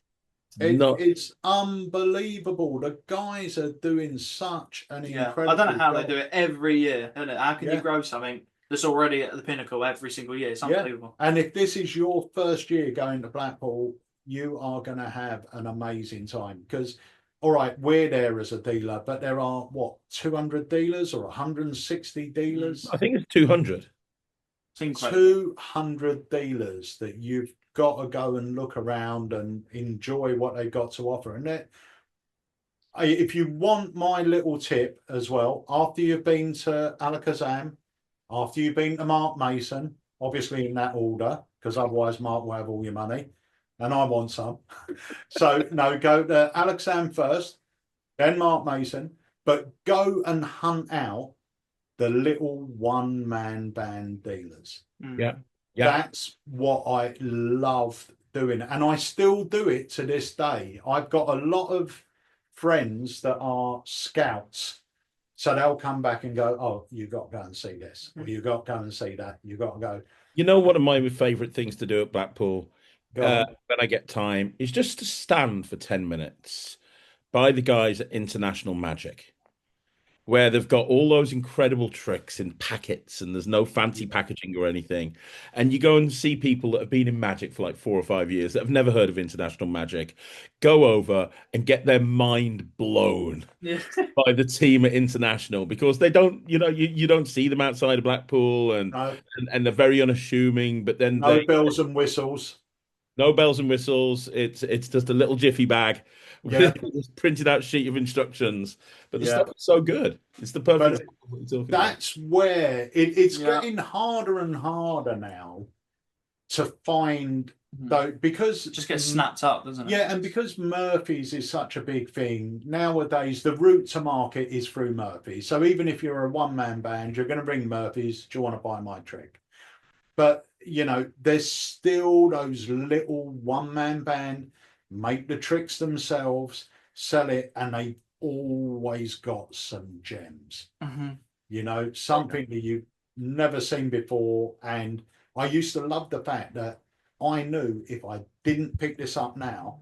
It's unbelievable. The guys are doing such an incredible I don't know how job. they do it every year, isn't it? How can you grow something that's already at the pinnacle every single year? It's unbelievable. And if this is your first year going to Blackpool, you are going to have an amazing time, because all right, we're there as a dealer, but there are 200 dealers or 160 dealers? I think it's 200. 200 dealers that you've got to go and look around and enjoy what they've got to offer. And if you want my little tip as well, after you've been to Alakazam, after you've been to Mark Mason, obviously in that order, because otherwise Mark will have all your money and I want some. So no, go to Alakazam first, then Mark Mason, but go and hunt out the little one-man band dealers. Yeah. That's what I love doing. And I still do it to this day. I've got a lot of friends that are scouts. So they'll come back and go, oh, you got to go and see this. Or you got to go and see that. You got to go. One of my favorite things to do at Blackpool, when I get time, is just to stand for 10 minutes by the guys at International Magic where they've got all those incredible tricks in packets and there's no fancy packaging or anything. And you go and see people that have been in Magic for like 4 or 5 years that have never heard of international Magic go over and get their mind blown Yeah. by the team at International because they don't, you don't see them outside of Blackpool No, and they're very unassuming, but then no they bells and whistles. no bells and whistles. It's just a little jiffy bag with Yeah, a printed out sheet of instructions. But the yeah. stuff is so good. It's the perfect But example of what you're talking about. that's where it's Yeah. getting harder and harder now to find Mhm. though because It just gets snapped up, doesn't it? yeah, and because Murphy's is such a big thing nowadays, the route to market is through Murphy's. So even if you're a one-man band, you're going to bring Murphy's. Do you want to buy my trick? But there's still those little one-man band make the tricks themselves, sell it, and they always got some gems. Mhm. Something that you've never seen before. And I used to love the fact that I knew if I didn't pick this up now,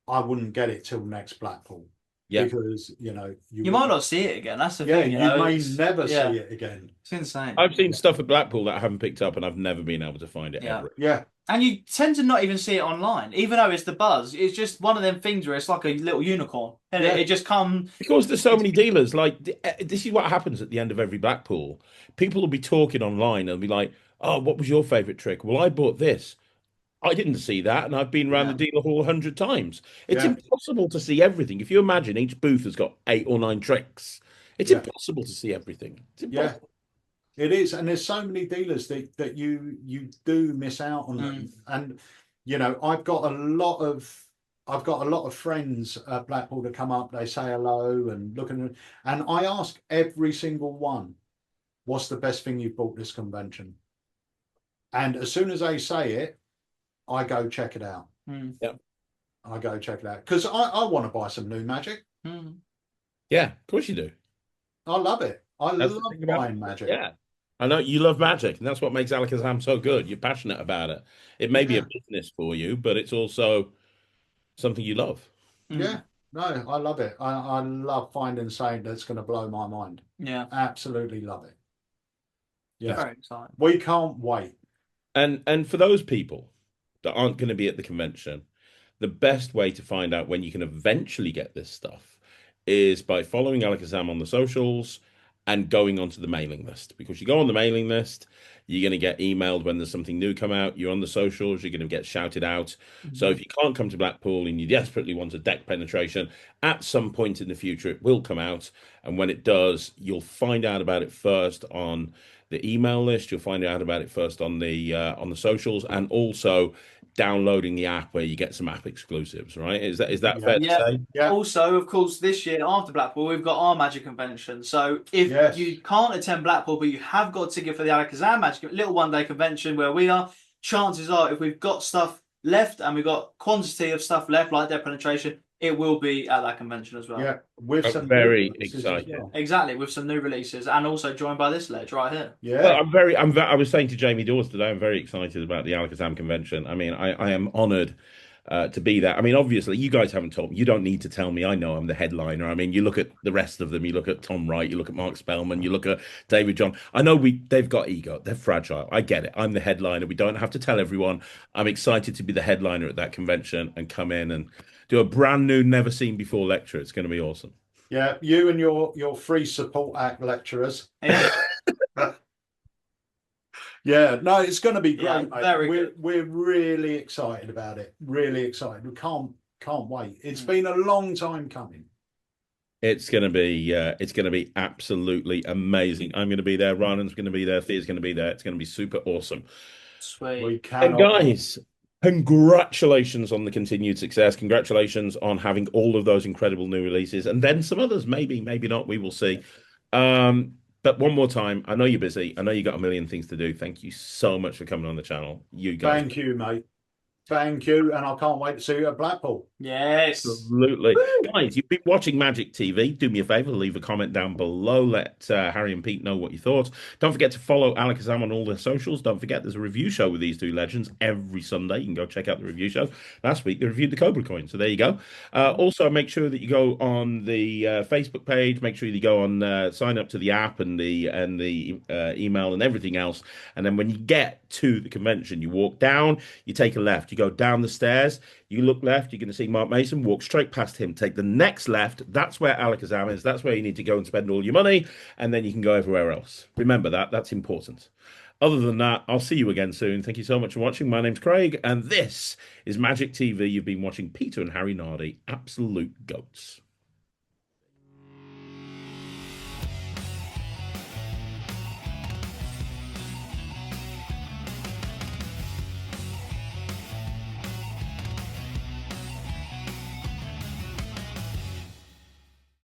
I wouldn't get it till next Blackpool. Yeah. Because You might not see it again. That's the yeah, thing. you may never see it again. It's insane. I've seen stuff at Blackpool that I haven't picked up and I've never been able to find it Yeah. ever. Yeah. And you tend to not even see it online, even though it's the buzz. It's just one of them things where it's like a little unicorn, and Yeah. it just comes. Because there's so many dealers. Like this is what happens at the end of every Blackpool. People will be talking online and be like, "Oh, what was your favorite trick?" Well, I bought this. I didn't see that, and I've been around Yeah. the dealer hall 100 times. It's Yeah. impossible to see everything. If you imagine each booth has got 8 or 9 tricks, it's Yeah. impossible to see everything. It's Yeah. impossible. It is, and there's so many dealers that you do miss out on them. And I've got a lot of friends at Blackpool that come up, they say hello and look at them, and I ask every single one, what's the best thing you've bought this convention? And as soon as they say it, I go check it out. Yeah. I go check it out because I want to buy some new Magic. Yeah, of course you do. I love it. I That's the love thing about buying Magic. Yeah. I know you love Magic, and that's what makes Alakazam so good. You're passionate about it. It may be a business for you, but it's also something you love. Yeah, no, I love it. I love finding something that's going to blow my mind. Yeah. Absolutely love it. Yeah. Very exciting. We can't wait. And for those people that aren't going to be at the convention, the best way to find out when you can eventually get this stuff is by following Alakazam on the socials and going onto the mailing list. Because you go on the mailing list, you're going to get emailed when there's something new come out. You're on the socials, you're going to get shouted out. So if you can't come to Blackpool and you desperately want a deck penetration, at some point in the future it will come out. And when it does, you'll find out about it first on the email list. You'll find out about it first on the socials, and also downloading the app where you get some app exclusives, right? Is that fair to say? Yeah. Also, of course, this year after Blackpool, we've got our Magic convention. So if you can't attend Blackpool, but you have got a ticket for the Alakazam Magic little one-day convention where we are, chances are, if we've got stuff left and we've got quantity of stuff left, like deck penetration, it will be at that convention as well. Yeah, with I'm some very new releases as excited. well. Exactly, with some new releases, and also joined by this ledge right here. Yeah. Well, I was saying to Jamie Dawes today, I'm very excited about the Alakazam convention. I mean, I am honored to be there. I mean, obviously, you guys haven't told me. You don't need to tell me. I know I'm the headliner. I mean, you look at the rest of them. You look at Tom Wright. You look at Mark Spellman. You look at David John. I know they've got ego. They're fragile. I get it. I'm the headliner. We don't have to tell everyone. I'm excited to be the headliner at that convention and come in and do a brand new, never seen before lecture. It's going to be awesome. Yeah, you and your free support act lecturers. Yeah. Yeah, no, it's going to be great. Yeah, mate. very We're really excited about it. Really excited. We can't wait. It's been a long time coming. It's going to be absolutely amazing. I'm going to be there. Ryland's going to be there. Thea's going to be there. It's going to be super awesome. Sweet. We And cannot. guys, congratulations on the continued success. Congratulations on having all of those incredible new releases, and then some others. Maybe not. We will see. But one more time, I know you're busy. I know you got a million things to do. Thank you so much for coming on the channel. You guys. Thank you, mate. Thank you, and I can't wait to see you at Blackpool. Yes. Absolutely. Woo! Guys, you've been watching Magic TV. Do me a favor, leave a comment down below. Let Harry and Pete know what you thought. Don't forget to follow Alakazam on all their socials. Don't forget there's a review show with these two legends every Sunday. You can go check out the review show. Last week they reviewed the Cobra coin, so there you go. Also, make sure that you go on the Facebook page. Make sure you go on sign up to the app and the email and everything else. And then when you get to the convention, you walk down, you take a left, you go down the stairs. You look left, you're going to see Mark Mason, walk straight past him, take the next left. That's where Alakazam is. That's where you need to go and spend all your money, and then you can go everywhere else. Remember that. That's important. Other than that, I'll see you again soon. Thank you so much for watching. My name's Craig, and this is Magic TV. You've been watching Peter and Harry Nardi, absolute goats.